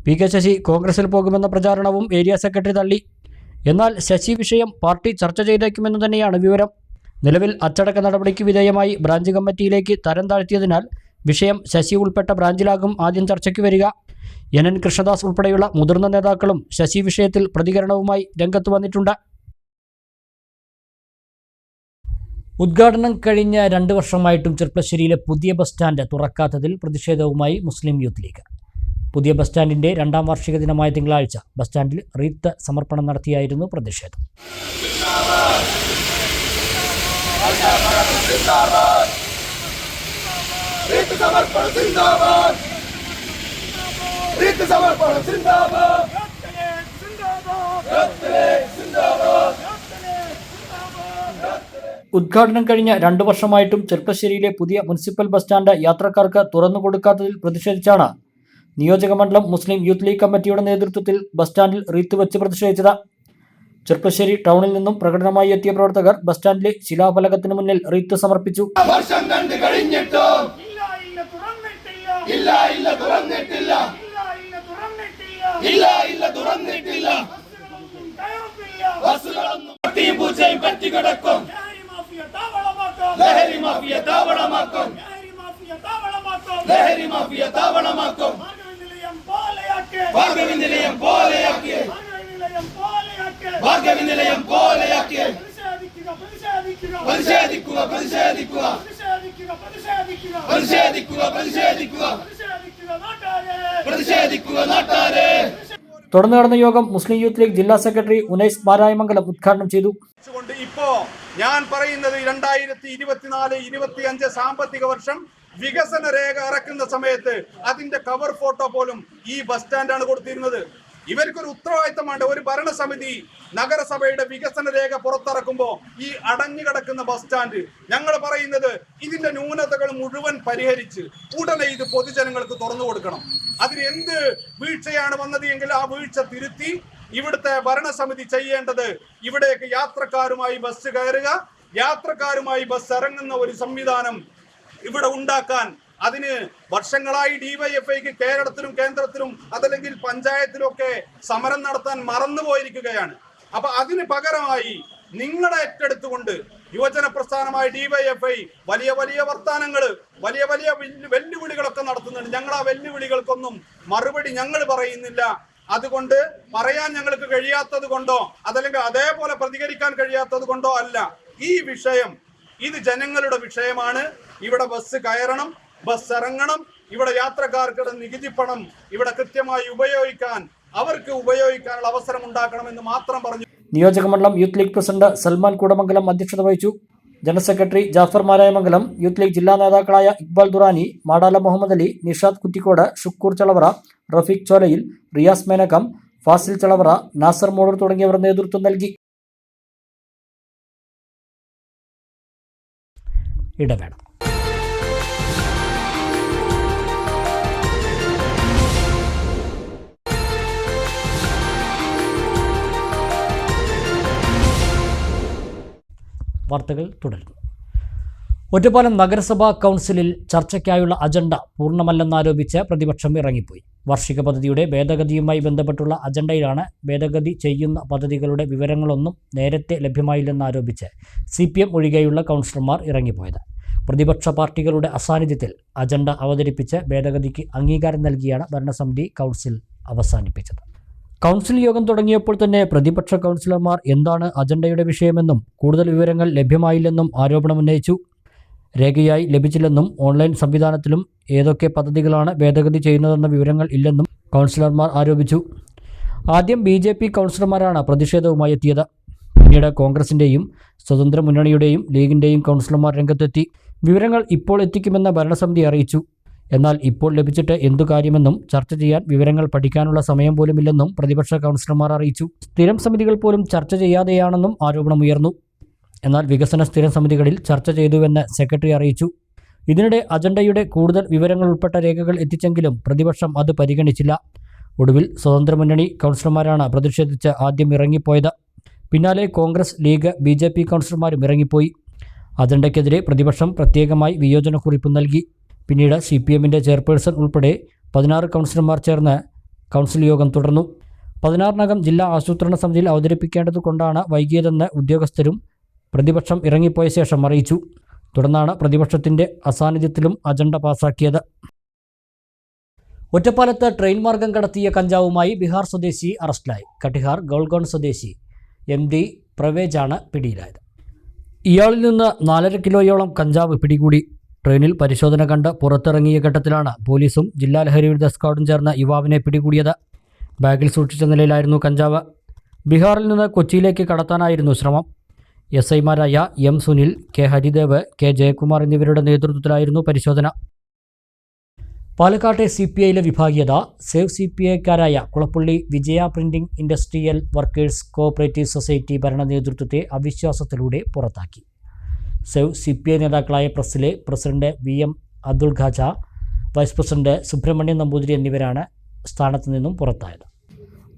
പി കെ ശശി കോൺഗ്രസിൽ പോകുമെന്ന പ്രചാരണവും ഏരിയ സെക്രട്ടറി തള്ളി. എന്നാൽ ശശി വിഷയം പാർട്ടി ചർച്ച ചെയ്തേക്കുമെന്ന് തന്നെയാണ് വിവരം. നിലവിൽ അച്ചടക്ക നടപടിക്ക് വിധേയമായി ബ്രാഞ്ച് കമ്മിറ്റിയിലേക്ക് തരം താഴ്ത്തിയതിനാൽ വിഷയം ശശി ഉൾപ്പെട്ട ബ്രാഞ്ചിലാകും ആദ്യം ചർച്ചയ്ക്ക് വരിക. NN കൃഷ്ണദാസ് ഉൾപ്പെടെയുള്ള മുതിർന്ന നേതാക്കളും ശശി വിഷയത്തിൽ പ്രതികരണവുമായി രംഗത്ത് വന്നിട്ടുണ്ട്. ഉദ്ഘാടനം കഴിഞ്ഞ 2 വർഷമായിട്ടും ചെർപ്പശ്ശേരിയിലെ പുതിയ ബസ് സ്റ്റാൻഡ് തുറക്കാത്തതിൽ പ്രതിഷേധവുമായി മുസ്ലിം യൂത്ത് ലീഗ്. പുതിയ ബസ് സ്റ്റാൻഡിൻ്റെ 2ാം വാർഷിക ദിനമായ തിങ്കളാഴ്ച ബസ് സ്റ്റാൻഡിൽ റീത്ത് സമർപ്പണം നടത്തിയായിരുന്നു പ്രതിഷേധം. ഉദ്ഘാടനം കഴിഞ്ഞ 2 വർഷമായിട്ടും ചെർപ്പശ്ശേരിയിലെ പുതിയ മുനിസിപ്പൽ ബസ് സ്റ്റാൻഡ് യാത്രക്കാർക്ക് തുറന്നു കൊടുക്കാത്തതിൽ പ്രതിഷേധിച്ചാണ് നിയോജകമണ്ഡലം മുസ്ലിം യൂത്ത് ലീഗ് കമ്മിറ്റിയുടെ നേതൃത്വത്തിൽ ബസ് സ്റ്റാൻഡിൽ റീത്ത് വെച്ച് പ്രതിഷേധിച്ചത്. ചെർപ്പശ്ശേരി ടൗണിൽ നിന്നും പ്രകടനമായി എത്തിയ പ്രവർത്തകർ ബസ് സ്റ്റാൻഡിലെ ശിലാഫലകത്തിന് മുന്നിൽ റീത്ത് സമർപ്പിച്ചു. തുടർന്ന് നടന്ന യോഗം മുസ്ലിം യൂത്ത് ലീഗ് ജില്ലാ സെക്രട്ടറി ഉനൈസ് മാരായമംഗലം ഉദ്ഘാടനം ചെയ്തു. ഇപ്പോ ഞാൻ പറയുന്നത് 2024-25 സാമ്പത്തിക വർഷം വികസന രേഖ ഇറക്കുന്ന സമയത്ത് അതിന്റെ കവർ ഫോട്ടോ പോലും ഈ ബസ് സ്റ്റാൻഡാണ് കൊടുത്തിരുന്നത്. ഇവർക്കൊരു ഉത്തരവാദിത്തമാണ്. ഒരു ഭരണസമിതി നഗരസഭയുടെ വികസന രേഖ പുറത്തിറക്കുമ്പോൾ ഈ അടഞ്ഞു കിടക്കുന്ന ബസ് സ്റ്റാൻഡ്, ഞങ്ങൾ പറയുന്നത് ഇതിന്റെ ന്യൂനതകൾ മുഴുവൻ പരിഹരിച്ച് ഉടനെ ഇത് പൊതുജനങ്ങൾക്ക് തുറന്നു കൊടുക്കണം. അതിന് എന്ത് വീഴ്ചയാണ് വന്നത് എങ്കിൽ ആ വീഴ്ച തിരുത്തി ഇവിടുത്തെ ഭരണസമിതി ചെയ്യേണ്ടത് ഇവിടേക്ക് യാത്രക്കാരുമായി ബസ് കയറുക, യാത്രക്കാരുമായി ബസ് ഇറങ്ങുന്ന ഒരു സംവിധാനം ഇവിടെ ഉണ്ടാക്കാൻ. അതിന് വർഷങ്ങളായി ഡിവൈഎഫ്ഐക്ക് കേരളത്തിലും കേന്ദ്രത്തിലും അതല്ലെങ്കിൽ പഞ്ചായത്തിലൊക്കെ സമരം നടത്താൻ മറന്നുപോയിരിക്കുകയാണ്. അപ്പൊ അതിന് പകരമായി നിങ്ങളെ ഏറ്റെടുത്തുകൊണ്ട് യുവജന പ്രസ്ഥാനമായ ഡിവൈഎഫ്ഐ വലിയ വലിയ വർത്താനങ്ങൾ, വലിയ വലിയ വെല്ലുവിളികളൊക്കെ നടത്തുന്നുണ്ട്. ഞങ്ങൾ ആ വെല്ലുവിളികൾക്കൊന്നും മറുപടി ഞങ്ങൾ പറയുന്നില്ല. അതുകൊണ്ട് പറയാൻ ഞങ്ങൾക്ക് കഴിയാത്തത് കൊണ്ടോ അതല്ലെങ്കിൽ അതേപോലെ പ്രതികരിക്കാൻ കഴിയാത്തത് കൊണ്ടോ അല്ല. ഈ വിഷയം ഇത് ജനങ്ങളുടെ വിഷയമാണ്. ഇവിടെ ബസ് കയറണം, ബസ് ഇറങ്ങണം, ഇവിടെ യാത്രക്കാർക്കിടെ നികുതി പണം ഇവിടെ കൃത്യമായി ഉപയോഗിക്കാൻ, അവർക്ക് ഉപയോഗിക്കാനുള്ള അവസരം ഉണ്ടാക്കണമെന്ന് മാത്രം പറഞ്ഞു. നിയോജകമണ്ഡലം youth league president Salman Koodamangalam അധ്യക്ഷത വഹിച്ചു. General secretary Jafar Marayamangalam, youth league ജില്ലാ നേതാക്കളായ ഇക്ബാൽ ദുറാനി, മാടാല മുഹമ്മദ് അലി, നിഷാദ് കുറ്റിക്കോട്, ഷുക്കൂർ ചളവറ, റഫീഖ് ചോലയിൽ, റിയാസ് മേനകം, ഫാസിൽ ചളവറ, നാസർ മോഡൂർ തുടങ്ങിയവർ നേതൃത്വം നൽകി. ഇടവേള. വാർത്തകൾ തുടരുന്നു. ഒറ്റപ്പാലം നഗരസഭാ കൗൺസിലിൽ ചർച്ചയ്ക്കായുള്ള അജണ്ട പൂർണ്ണമല്ലെന്നാരോപിച്ച് പ്രതിപക്ഷം ഇറങ്ങിപ്പോയി. വാർഷിക പദ്ധതിയുടെ ഭേദഗതിയുമായി ബന്ധപ്പെട്ടുള്ള അജണ്ടയിലാണ് ഭേദഗതി ചെയ്യുന്ന പദ്ധതികളുടെ വിവരങ്ങളൊന്നും നേരത്തെ ലഭ്യമായില്ലെന്നാരോപിച്ച് CPM ഒഴികെയുള്ള കൗൺസിലർമാർ ഇറങ്ങിപ്പോയത്. പ്രതിപക്ഷ പാർട്ടികളുടെ അസാന്നിധ്യത്തിൽ അജണ്ട അവതരിപ്പിച്ച് ഭേദഗതിക്ക് അംഗീകാരം നൽകിയാണ് ഭരണസമിതി കൗൺസിൽ അവസാനിപ്പിച്ചത്. കൗൺസിൽ യോഗം തുടങ്ങിയപ്പോൾ തന്നെ പ്രതിപക്ഷ കൗൺസിലർമാർ എന്താണ് അജണ്ടയുടെ വിഷയമെന്നും കൂടുതൽ വിവരങ്ങൾ ലഭ്യമായില്ലെന്നും ആരോപണമുന്നയിച്ചു. രേഖയായി ലഭിച്ചില്ലെന്നും ഓൺലൈൻ സംവിധാനത്തിലും ഏതൊക്കെ പദ്ധതികളാണ് ഭേദഗതി ചെയ്യുന്നതെന്ന വിവരങ്ങൾ ഇല്ലെന്നും കൗൺസിലർമാർ ആരോപിച്ചു. ആദ്യം BJP കൗൺസിലർമാരാണ് പ്രതിഷേധവുമായി എത്തിയത്. പിന്നീട് കോൺഗ്രസിൻ്റെയും സ്വതന്ത്ര മുന്നണിയുടെയും ലീഗിൻ്റെയും കൗൺസിലർമാർ രംഗത്തെത്തി. വിവരങ്ങൾ ഇപ്പോൾ എത്തിക്കുമെന്ന് ഭരണസമിതി അറിയിച്ചു. എന്നാൽ ഇപ്പോൾ ലഭിച്ചിട്ട് എന്തു കാര്യമെന്നും ചർച്ച ചെയ്യാൻ വിവരങ്ങൾ പഠിക്കാനുള്ള സമയം പോലുമില്ലെന്നും പ്രതിപക്ഷ കൗൺസിലർമാർ അറിയിച്ചു. സ്ഥിരം സമിതികൾ പോലും ചർച്ച ചെയ്യാതെയാണെന്നും ആരോപണമുയർന്നു. എന്നാൽ വികസന സ്ഥിരം സമിതികളിൽ ചർച്ച ചെയ്തുവെന്ന് സെക്രട്ടറി അറിയിച്ചു. ഇതിനിടെ അജണ്ടയുടെ കൂടുതൽ വിവരങ്ങൾ ഉൾപ്പെട്ട രേഖകൾ എത്തിച്ചെങ്കിലും പ്രതിപക്ഷം അത് പരിഗണിച്ചില്ല. ഒടുവിൽ സ്വതന്ത്ര മുന്നണി കൗൺസിലർമാരാണ് പ്രതിഷേധിച്ച് ആദ്യം ഇറങ്ങിപ്പോയത്. പിന്നാലെ കോൺഗ്രസ്, ലീഗ്, BJP കൗൺസിലർമാരും ഇറങ്ങിപ്പോയി. അജണ്ടയ്ക്കെതിരെ പ്രതിപക്ഷം പ്രത്യേകമായി വിയോജനക്കുറിപ്പ് നൽകി. പിന്നീട് CPMന്റെ ചെയർപേഴ്സൺ ഉൾപ്പെടെ 16 കൗൺസിലർമാർ ചേർന്ന് കൗൺസിൽ യോഗം തുടർന്നു. 16-നകം ജില്ലാ ആസൂത്രണ സമിതിയിൽ അവതരിപ്പിക്കേണ്ടതുകൊണ്ടാണ് വൈകിയതെന്ന് ഉദ്യോഗസ്ഥരും പ്രതിപക്ഷം ഇറങ്ങിപ്പോയ ശേഷം അറിയിച്ചു. തുടർന്നാണ് പ്രതിപക്ഷത്തിന്റെ അസാന്നിധ്യത്തിലും അജണ്ട പാസാക്കിയത്. ഒറ്റപ്പാലത്ത് ട്രെയിൻ മാർഗം കടത്തിയ കഞ്ചാവുമായി ബീഹാർ സ്വദേശി അറസ്റ്റിലായി. കട്ടിഹാർ ഗോൾഗോൺ സ്വദേശി MD പ്രവേജാണ് പിടിയിലായത്. ഇയാളിൽ നിന്ന് 4.5 കിലോയോളം കഞ്ചാവ് പിടികൂടി. ട്രെയിനിൽ പരിശോധന കണ്ട് പുറത്തിറങ്ങിയ ഘട്ടത്തിലാണ് പോലീസും ജില്ലാ ലഹരിവിരുദ്ധ സ്ക്വാഡും ചേർന്ന് യുവാവിനെ പിടികൂടിയത്. ബാഗിൽ സൂക്ഷിച്ച നിലയിലായിരുന്നു കഞ്ചാവ്. ബീഹാറിൽ നിന്ന് കൊച്ചിയിലേക്ക് കടത്താനായിരുന്നു ശ്രമം. SIമാരായ M Sunil, K Haridev, K Jayakumar എന്നിവരുടെ നേതൃത്വത്തിലായിരുന്നു പരിശോധന. പാലക്കാട്ടെ CPIയിലെ വിഭാഗീയത സേവ് CPIക്കാരായ Kulappally Vijaya printing industrial workers cooperative society ഭരണ നേതൃത്വത്തെ അവിശ്വാസത്തിലൂടെ പുറത്താക്കി. സേവ് CPI നേതാക്കളായ പ്രസ്സിലെ president VM Abdul Khaja, vice president Subrahmanyan Namboothiri എന്നിവരാണ് സ്ഥാനത്ത് നിന്നും പുറത്തായത്.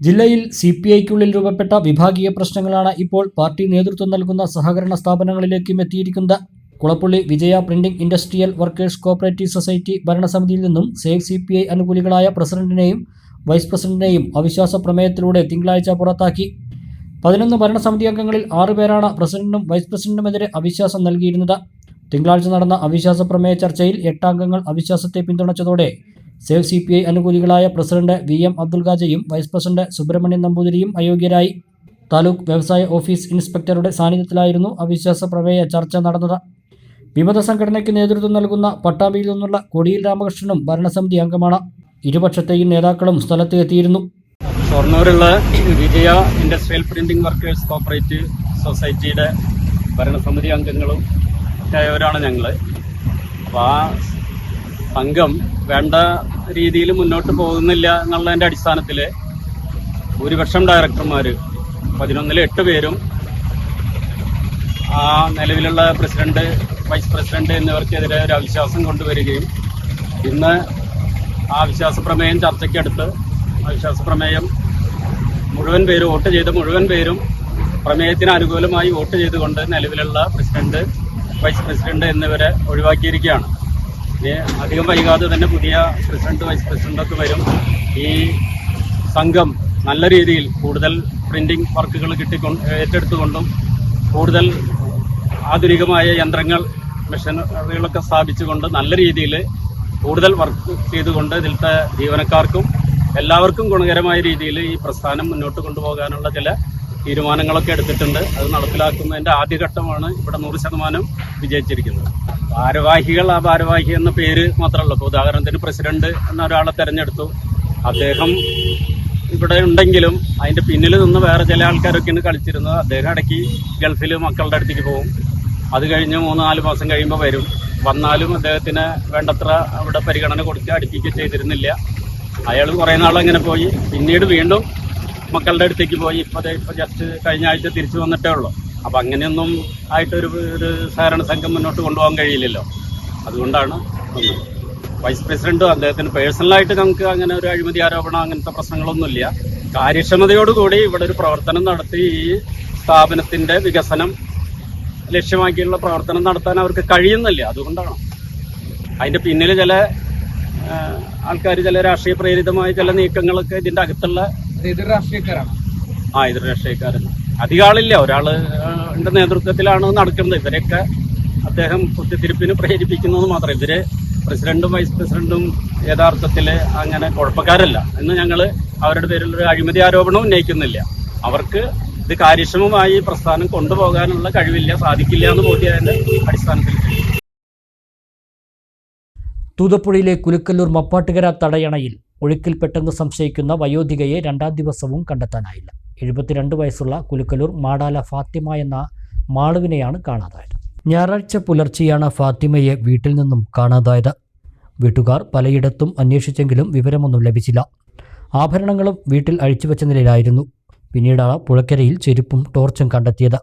ജില്ലയിൽ CPIക്കുള്ളിൽ രൂപപ്പെട്ട വിഭാഗീയ പ്രശ്നങ്ങളാണ് ഇപ്പോൾ പാർട്ടി നേതൃത്വം നൽകുന്ന സഹകരണ സ്ഥാപനങ്ങളിലേക്കും എത്തിയിരിക്കുന്നത്. Kulappally Vijaya printing industrial workers cooperative society ഭരണസമിതിയിൽ നിന്നും സേവ് CPI അനുകൂലികളായ പ്രസിഡന്റിനെയും വൈസ് പ്രസിഡന്റിനെയും അവിശ്വാസ പ്രമേയത്തിലൂടെ തിങ്കളാഴ്ച പുറത്താക്കി. 11 ഭരണസമിതി അംഗങ്ങളിൽ 6 പേരാണ് പ്രസിഡന്റിനും വൈസ് പ്രസിഡന്റിനുമെതിരെ അവിശ്വാസം നൽകിയിരുന്നത്. തിങ്കളാഴ്ച നടന്ന അവിശ്വാസ പ്രമേയ ചർച്ചയിൽ 8 അംഗങ്ങൾ അവിശ്വാസത്തെ പിന്തുണച്ചതോടെ സേവ് CPI അനുകൂലികളായ പ്രസിഡന്റ് VM അബ്ദുൾ ഖാജയും വൈസ് പ്രസിഡന്റ് സുബ്രഹ്മണ്യൻ നമ്പൂതിരിയും അയോഗ്യരായി. താലൂക്ക് വ്യവസായ ഓഫീസ് ഇൻസ്പെക്ടറുടെ സാന്നിധ്യത്തിലായിരുന്നു അവിശ്വാസ പ്രമേയ ചർച്ച നടന്നത്. വിമത സംഘടനയ്ക്ക് നേതൃത്വം നൽകുന്ന പട്ടാമ്പിയിൽ നിന്നുള്ള കൊടിയിൽ രാമകൃഷ്ണനും ഭരണസമിതി അംഗമാണ്. ഇരുപക്ഷത്തെയും നേതാക്കളും സ്ഥലത്ത് എത്തിയിരുന്നു. ഷൊർണൂരുള്ള വിജയ ഇൻഡസ്ട്രിയൽ പ്രിന്റിംഗ് വർക്കേഴ്സ് കോഓപ്പറേറ്റീവ് സൊസൈറ്റിയുടെ ഭരണസമിതി അംഗങ്ങളും ആയവരാണ് ഞങ്ങൾ. അപ്പോൾ ആ സംഘം വേണ്ട രീതിയിൽ മുന്നോട്ട് പോകുന്നില്ല എന്നുള്ളതിൻ്റെ അടിസ്ഥാനത്തിൽ ഭൂരിപക്ഷം ഡയറക്ടർമാർ 11-ൽ 8 പേരും ആ നിലവിലുള്ള പ്രസിഡന്റ്, വൈസ് പ്രസിഡന്റ് എന്നിവർക്കെതിരെ ഒരു അവിശ്വാസം കൊണ്ടുവരികയും ഇന്ന് ആ അവിശ്വാസ പ്രമേയം ചർച്ചയ്ക്കടുത്ത് അവിശ്വാസ പ്രമേയം മുഴുവൻ പേരും പ്രമേയത്തിന് അനുകൂലമായി വോട്ട് ചെയ്തുകൊണ്ട് നിലവിലുള്ള പ്രസിഡന്റ്, വൈസ് പ്രസിഡന്റ് എന്നിവരെ ഒഴിവാക്കിയിരിക്കുകയാണ്. ഇനി അധികം വൈകാതെ തന്നെ പുതിയ പ്രസിഡന്റ്, വൈസ് പ്രസിഡന്റൊക്കെ വരും. ഈ സംഘം നല്ല രീതിയിൽ കൂടുതൽ പ്രിന്റിംഗ് വർക്കുകൾ ഏറ്റെടുത്തുകൊണ്ടും കൂടുതൽ ആധുനികമായ യന്ത്രങ്ങൾ, മെഷീനറികളൊക്കെ സ്ഥാപിച്ചുകൊണ്ട് നല്ല രീതിയിൽ കൂടുതൽ വർക്ക് ചെയ്തുകൊണ്ട് ഇതിലത്തെ ജീവനക്കാർക്കും എല്ലാവർക്കും ഗുണകരമായ രീതിയിൽ ഈ പ്രസ്ഥാനം മുന്നോട്ട് കൊണ്ടുപോകാനുള്ള ചില തീരുമാനങ്ങളൊക്കെ എടുത്തിട്ടുണ്ട്. അത് നടപ്പിലാക്കുന്നതിൻ്റെ ആദ്യഘട്ടമാണ് ഇവിടെ 100% വിജയിച്ചിരിക്കുന്നത്. ഭാരവാഹികൾ, ആ ഭാരവാഹി എന്ന പേര് മാത്രമല്ല. ഇപ്പോൾ ഉദാഹരണത്തിന് പ്രസിഡന്റ് എന്ന ഒരാളെ തെരഞ്ഞെടുത്തു. അദ്ദേഹം ഇവിടെ ഉണ്ടെങ്കിലും അതിൻ്റെ പിന്നിൽ നിന്ന് വേറെ ചില ആൾക്കാരൊക്കെയാണ് കളിച്ചിരുന്നത്. അദ്ദേഹം ഇടയ്ക്ക് ഗൾഫിൽ മക്കളുടെ അടുത്തേക്ക് പോകും. അത് കഴിഞ്ഞ് 3-4 മാസം കഴിയുമ്പോൾ വരും. വന്നാലും അദ്ദേഹത്തിന് വേണ്ടത്ര അവിടെ പരിഗണന കൊടുത്ത് അടുപ്പിക്കുക ചെയ്തിരുന്നില്ല. അയാൾ കുറേ നാൾ അങ്ങനെ പോയി. പിന്നീട് വീണ്ടും മക്കളുടെ അടുത്തേക്ക് പോയി. ഇപ്പോൾ ജസ്റ്റ് കഴിഞ്ഞ ആഴ്ച തിരിച്ചു വന്നിട്ടേ ഉള്ളൂ. അപ്പം അങ്ങനെയൊന്നും ആയിട്ടൊരു സഹകരണ സംഘം മുന്നോട്ട് കൊണ്ടുപോകാൻ കഴിയില്ലല്ലോ. അതുകൊണ്ടാണ് വന്നത്. വൈസ് പ്രസിഡന്റും അദ്ദേഹത്തിന് പേഴ്സണലായിട്ട് നമുക്ക് അങ്ങനെ ഒരു അഴിമതി ആരോപണം അങ്ങനത്തെ പ്രശ്നങ്ങളൊന്നുമില്ല. കാര്യക്ഷമതയോടുകൂടി ഇവിടെ ഒരു പ്രവർത്തനം നടത്തി ഈ സ്ഥാപനത്തിന്റെ വികസനം ലക്ഷ്യമാക്കിയുള്ള പ്രവർത്തനം നടത്താൻ അവർക്ക് കഴിയുന്നില്ല. അതുകൊണ്ടാണ് അതിന്റെ പിന്നിൽ ചില ആൾക്കാർ, ചില രാഷ്ട്രീയ പ്രേരിതമായ ചില നീക്കങ്ങളൊക്കെ ഇതിന്റെ അകത്തുള്ള എതിർ രാഷ്ട്രീയക്കാരൻ അധികം ആളില്ല. ഒരാളുടെ നേതൃത്വത്തിലാണ് നടക്കുന്നത്. ഇവരെയൊക്കെ അദ്ദേഹം കുത്തിത്തിരിപ്പിന് പ്രേരിപ്പിക്കുന്നത് മാത്രം. ഇവര് പ്രസിഡന്റും വൈസ് പ്രസിഡന്റും യഥാർത്ഥത്തിൽ അങ്ങനെ കുഴപ്പക്കാരല്ല എന്ന് ഞങ്ങൾ അവരുടെ പേരിൽ ഒരു അഴിമതി ആരോപണം ഉന്നയിക്കുന്നില്ല. അവർക്ക് ഇത് കാര്യക്ഷമമായി പ്രസ്ഥാനം കൊണ്ടുപോകാനുള്ള കഴിവില്ല, സാധിക്കില്ല എന്ന് ബോധ്യതിന്റെ അടിസ്ഥാനത്തിൽ. തൂതപ്പുഴയിലെ കുലുക്കല്ലൂർ മപ്പാട്ടുകര തടയണയിൽ ഒഴുക്കിൽപ്പെട്ടെന്ന് സംശയിക്കുന്ന വയോധികയെ 2ാം ദിവസവും കണ്ടെത്താനായില്ല. 72 വയസ്സുള്ള കുലുക്കല്ലൂർ മാടാല ഫാത്തിമ എന്ന മാളുവിനെയാണ് കാണാതായത്. ഞായറാഴ്ച പുലർച്ചെയാണ് ഫാത്തിമയെ വീട്ടിൽ നിന്നും കാണാതായത്. വീട്ടുകാർ പലയിടത്തും അന്വേഷിച്ചെങ്കിലും വിവരമൊന്നും ലഭിച്ചില്ല. ആഭരണങ്ങളും വീട്ടിൽ അഴിച്ചുവെച്ച നിലയിലായിരുന്നു. പിന്നീടാണ് പുഴക്കരയിൽ ചെരുപ്പും ടോർച്ചും കണ്ടെത്തിയത്.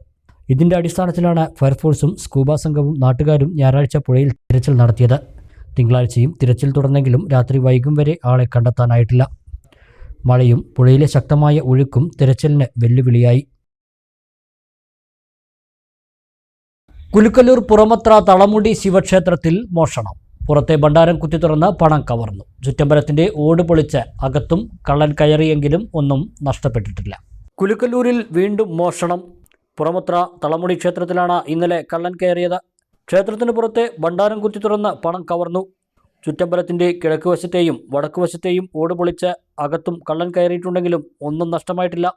ഇതിന്റെ അടിസ്ഥാനത്തിലാണ് ഫയർഫോഴ്സും സ്കൂബ സംഘവും നാട്ടുകാരും ഞായറാഴ്ച പുഴയിൽ തിരച്ചിൽ നടത്തിയത്. തിങ്കളാഴ്ചയും തിരച്ചിൽ തുടർന്നെങ്കിലും രാത്രി വൈകും വരെ ആളെ കണ്ടെത്താനായിട്ടില്ല. മഴയും പുഴയിലെ ശക്തമായ ഒഴുക്കും തിരച്ചിലിന് വെല്ലുവിളിയായി. കുലുക്കല്ലൂർ പുറമത്ര തളമുടി ശിവക്ഷേത്രത്തിൽ മോഷണം. പുറത്തെ ഭണ്ഡാരം കുത്തി തുറന്ന് പണം കവർന്നു. ചുറ്റമ്പലത്തിന്റെ ഓട് പൊളിച്ച് അകത്തും കള്ളൻ കയറിയെങ്കിലും ഒന്നും നഷ്ടപ്പെട്ടിട്ടില്ല. കുലുക്കല്ലൂരിൽ വീണ്ടും മോഷണം. പുറമത്ര തളമുടി ക്ഷേത്രത്തിലാണ് ഇന്നലെ കള്ളൻ കയറിയത്. ക്ഷേത്രത്തിന് പുറത്തെ ഭണ്ഡാരം കുത്തി തുറന്ന് പണം കവർന്നു. ചുറ്റമ്പലത്തിന്റെ കിഴക്കുവശത്തെയും വടക്കുവശത്തെയും ഓട് പൊളിച്ച് അകത്തും കള്ളൻ കയറിയിട്ടുണ്ടെങ്കിലും ഒന്നും നഷ്ടമായിട്ടില്ല.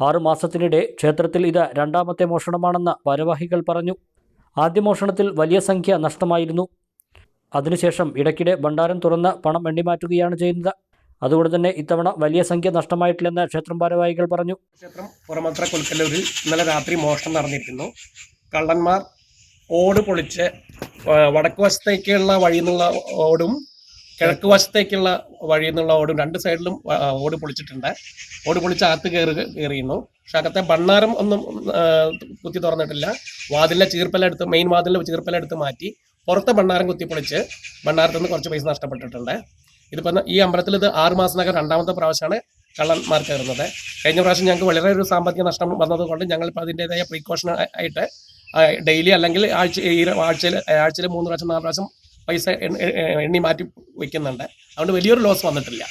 6 മാസത്തിനിടെ ക്ഷേത്രത്തിൽ ഇത് രണ്ടാമത്തെ മോഷണമാണെന്ന് ഭാരവാഹികൾ പറഞ്ഞു. ആദ്യ മോഷണത്തിൽ വലിയ സംഖ്യ നഷ്ടമായിരുന്നു. അതിനുശേഷം ഇടയ്ക്കിടെ ഭണ്ഡാരം തുറന്ന് പണം എണ്ണിമാറ്റുകയാണ് ചെയ്യുന്നത്. അതുകൊണ്ട് തന്നെ ഇത്തവണ വലിയ സംഖ്യ നഷ്ടമായിട്ടില്ലെന്ന് ക്ഷേത്രം ഭാരവാഹികൾ പറഞ്ഞു. ക്ഷേത്രം പുറമത്ര കുലുക്കല്ലൂരിൽ ഇന്നലെ രാത്രി മോഷണം നടന്നിരിക്കുന്നു. കള്ളന്മാർ ഓട് പൊളിച്ച് വടക്ക് വശത്തേക്കുള്ള വഴിയിൽ നിന്നുള്ള ഓടും കിഴക്ക് വശത്തേക്കുള്ള വഴിയിൽ നിന്നുള്ള ഓടും 2 സൈഡിലും ഓട് പൊളിച്ചിട്ടുണ്ട്. ഓട് പൊളിച്ച് അകത്ത് കയറിയിരുന്നു. പക്ഷെ അകത്തെ ഭണ്ഡാരം ഒന്നും കുത്തി തുറന്നിട്ടില്ല. വാതിലിലെ ചീർപ്പലെടുത്ത് മെയിൻ വാതിലിലെ ചീർപ്പലെടുത്ത് മാറ്റി പുറത്തെ ഭണ്ഡാരം കുത്തി പൊളിച്ച് ഭണ്ഡാരത്തിൽ നിന്ന് കുറച്ച് പൈസ നഷ്ടപ്പെട്ടിട്ടുണ്ട്. ഇതിപ്പോൾ ഈ അമ്പലത്തിൽ ഇത് 6 മാസത്തിനകം രണ്ടാമത്തെ പ്രാവശ്യമാണ് കള്ളന്മാർ കയറുന്നത്. കഴിഞ്ഞ പ്രാവശ്യം ഞങ്ങൾക്ക് വളരെ ഒരു സാമ്പത്തിക നഷ്ടം വന്നതുകൊണ്ട് ഞങ്ങളിപ്പോൾ അതിൻ്റെതായ പ്രീക്കോഷൻ ആയിട്ട് ഡെയിലി അല്ലെങ്കിൽ ആഴ്ചയിൽ 3 പ്രാവശ്യം 4 പ്രാവശ്യം പൈസ എണ്ണി മാറ്റി വയ്ക്കുന്നുണ്ട്. അതുകൊണ്ട് വലിയൊരു ലോസ് വന്നിട്ടില്ല.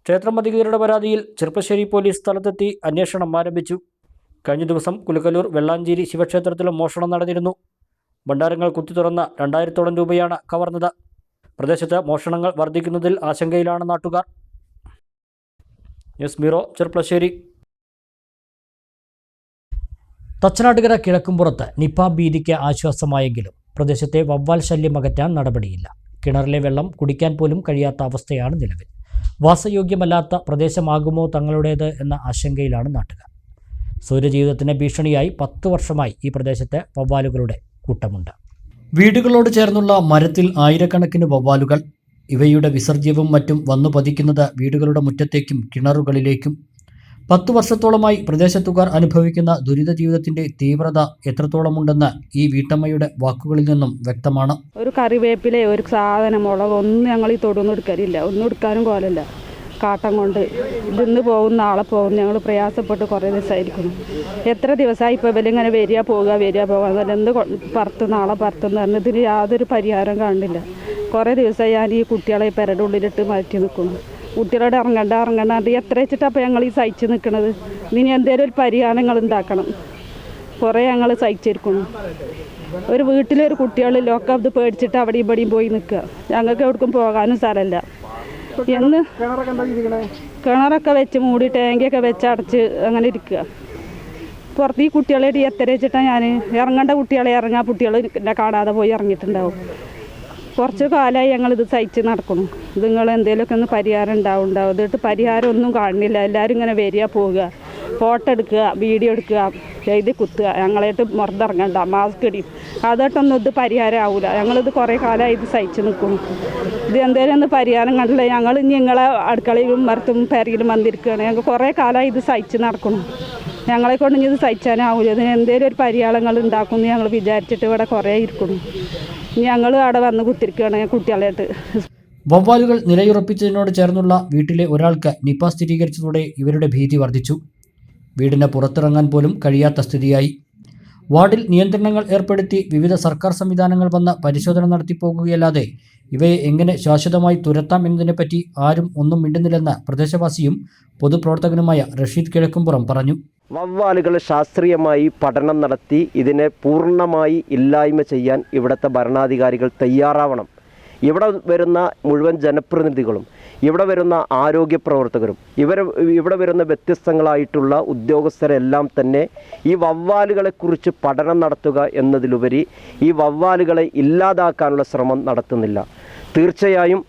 ക്ഷേത്രം അധികൃതരുടെ പരാതിയിൽ ചെർപ്പശ്ശേരി പോലീസ് സ്ഥലത്തെത്തി അന്വേഷണം ആരംഭിച്ചു. കഴിഞ്ഞ ദിവസം കുലുക്കല്ലൂർ വെള്ളാഞ്ചേരി ശിവക്ഷേത്രത്തിലും മോഷണം നടന്നിരുന്നു. ഭണ്ഡാരങ്ങൾ കുത്തി തുറന്ന 2000-ഓളം രൂപയാണ് കവർന്നത്. പ്രദേശത്ത് മോഷണങ്ങൾ വർദ്ധിക്കുന്നതിൽ ആശങ്കയിലാണ് നാട്ടുകാർ. News bureau, Cherpulassery. തച്ചനാട്ടുകര കിഴക്കുംപുറത്ത് നിപ ഭീതിക്ക് ആശ്വാസമായെങ്കിലും പ്രദേശത്തെ വവ്വാൽ ശല്യം അകറ്റാൻ നടപടിയില്ല. കിണറിലെ വെള്ളം കുടിക്കാൻ പോലും കഴിയാത്ത അവസ്ഥയാണ് നിലവിൽ. വാസയോഗ്യമല്ലാത്ത പ്രദേശമാകുമോ തങ്ങളുടേത് എന്ന ആശങ്കയിലാണ് നാട്ടുകാർ. സൗരജീവിതത്തിന് ഭീഷണിയായി 10 വർഷമായി ഈ പ്രദേശത്ത് വവ്വാലുകളുടെ കൂട്ടമുണ്ട്. വീടുകളോട് ചേർന്നുള്ള മരത്തിൽ ആയിരക്കണക്കിന് വവ്വാലുകൾ. ഇവയുടെ വിസർജ്യവും മറ്റും വന്നു പതിക്കുന്നത് വീടുകളുടെ മുറ്റത്തേക്കും കിണറുകളിലേക്കും. 10 വർഷത്തോളമായി പ്രദേശത്തുകാർ അനുഭവിക്കുന്ന ദുരിത ജീവിതത്തിന്റെ തീവ്രത എത്രത്തോളമുണ്ടെന്ന് ഈ വീട്ടമ്മയുടെ വാക്കുകളിൽ നിന്നും വ്യക്തമാണ്. ഒരു കറിവേപ്പിലെ ഒരു സാധനം മുളക് ഒന്നും ഞങ്ങൾ ഈ തൊടുന്നും എടുക്കാറില്ല. ഒന്നും എടുക്കാനും കോലല്ല. കാട്ടം കൊണ്ട് ഇന്ന് പോകും നാളെ പോകും. ഞങ്ങൾ പ്രയാസപ്പെട്ട് കുറേ ദിവസമായിരിക്കുന്നു. എത്ര ദിവസമായി ഇപ്പോൾ ഇവരിങ്ങനെ വരിക പോകുക എന്ത് പറത്ത് നാളെ പറത്തെന്ന് പറഞ്ഞ് ഇതിന് യാതൊരു പരിഹാരം കാണുന്നില്ല. കുറേ ദിവസമായി ഞാൻ ഈ കുട്ടികളെ പെരയുടെ ഉള്ളിലിട്ട് മാറ്റി നിൽക്കുന്നു. കുട്ടികളോട് ഇറങ്ങണ്ട എത്ര വെച്ചിട്ടാണ് അപ്പോൾ ഞങ്ങൾ ഈ സഹിച്ച് നിൽക്കുന്നത്. ഇതിന് എന്തെങ്കിലും ഒരു പരിഹാരം നിങ്ങൾ ഉണ്ടാക്കണം. കുറേ ഞങ്ങൾ സഹിച്ചിരിക്കുന്നു. ഒരു വീട്ടിലൊരു കുട്ടികൾ ലോക്കം ഇത് പേടിച്ചിട്ട് അവിടെയും ഇവിടെയും പോയി നിൽക്കുക. ഞങ്ങൾക്ക് എവിടേക്കും പോകാനും സ്ഥലമില്ല. എന്ന് കിണറൊക്കെ വെച്ച് മൂടി ടാങ്കിയൊക്കെ വെച്ച് അടച്ച് അങ്ങനെ ഇരിക്കുക. പുറത്ത് ഈ കുട്ടികളായിട്ട് എത്ര വെച്ചിട്ടാണ് ഞാൻ ഇറങ്ങേണ്ട കുട്ടികളെ ഇറങ്ങാൻ കുട്ടികൾ കാണാതെ പോയി ഇറങ്ങിയിട്ടുണ്ടാവും. കുറച്ച് കാലമായി ഞങ്ങളിത് സഹിച്ച് നടക്കണം. ഇത് നിങ്ങൾ എന്തെങ്കിലുമൊക്കെ ഒന്ന് പരിഹാരം ഉണ്ടാവും. ഇതിട്ട് പരിഹാരം ഒന്നും കാണുന്നില്ല. എല്ലാവരും ഇങ്ങനെ വരിക പോവുക, ഫോട്ടോ എടുക്കുക, വീഡിയോ എടുക്കുക, എഴുതി കുത്തുക. ഞങ്ങളായിട്ട് മുറത്തിറങ്ങണ്ട, മാസ്ക് ഇടിയും. അതായിട്ടൊന്നും ഇത് പരിഹാരം ആവില്ല. ഞങ്ങളിത് കുറേ കാലമായി ഇത് സഹിച്ച് നിൽക്കുന്നു. ഇത് എന്തെങ്കിലും ഒന്ന് പരിഹാരം കണ്ടില്ല. ഞങ്ങൾ ഇനി ഞങ്ങളെ അടുക്കളയിലും മരത്തും പെരയിലും വന്നിരിക്കുകയാണ്. ഞങ്ങൾക്ക് കുറേ കാലമായി ഇത് സഹിച്ച് നടക്കണം. ഞങ്ങളെ കൊണ്ട് ഇനി ഇത് സഹിച്ചാനാവില്ല. ഇതിന് എന്തെങ്കിലും ഒരു പരിഹാരങ്ങൾ ഉണ്ടാക്കുമെന്ന് ഞങ്ങൾ വിചാരിച്ചിട്ട് ഇവിടെ കുറേ ഇരിക്കുന്നു. ഞങ്ങൾ അവിടെ വന്ന് കുത്തിരിക്കുകയാണ് കുട്ടികളായിട്ട്. വവ്വാലുകൾ നിലയുറപ്പിച്ചതിനോട് ചേർന്നുള്ള വീട്ടിലെ ഒരാൾക്ക് നിപ സ്ഥിരീകരിച്ചതോടെ ഇവരുടെ ഭീതി വർദ്ധിച്ചു. വീടിന് പുറത്തിറങ്ങാൻ പോലും കഴിയാത്ത സ്ഥിതിയായി. വാർഡിൽ നിയന്ത്രണങ്ങൾ ഏർപ്പെടുത്തി വിവിധ സർക്കാർ സംവിധാനങ്ങൾ വന്ന് പരിശോധന നടത്തിപ്പോകുകയല്ലാതെ ഇവയെ എങ്ങനെ ശാശ്വതമായി തുരത്താം എന്നതിനെപ്പറ്റി ആരും ഒന്നും മിണ്ടുന്നില്ലെന്ന് പ്രദേശവാസിയും പൊതുപ്രവർത്തകനുമായ റഷീദ് കിഴക്കുംപുറം പറഞ്ഞു. വവ്വാലുകൾ ശാസ്ത്രീയമായി പഠനം നടത്തി ഇതിനെ പൂർണ്ണമായി ഇല്ലായ്മ ചെയ്യാൻ ഇവിടുത്തെ ഭരണാധികാരികൾ തയ്യാറാവണം. ഇവിടെ വരുന്ന മുഴുവൻ ജനപ്രതിനിധികളും ഇവിടെ വരുന്ന ആരോഗ്യ പ്രവർത്തകരും ഇവിടെ വരുന്ന വ്യത്യസ്തങ്ങളായിട്ടുള്ള ഉദ്യോഗസ്ഥരെല്ലാം തന്നെ ഈ വവ്വാലുകളെക്കുറിച്ച് പഠനം നടത്തുക എന്നതിലുപരി ഈ വവ്വാലുകളെ ഇല്ലാതാക്കാനുള്ള ശ്രമം നടത്തുന്നില്ല. തീർച്ചയായും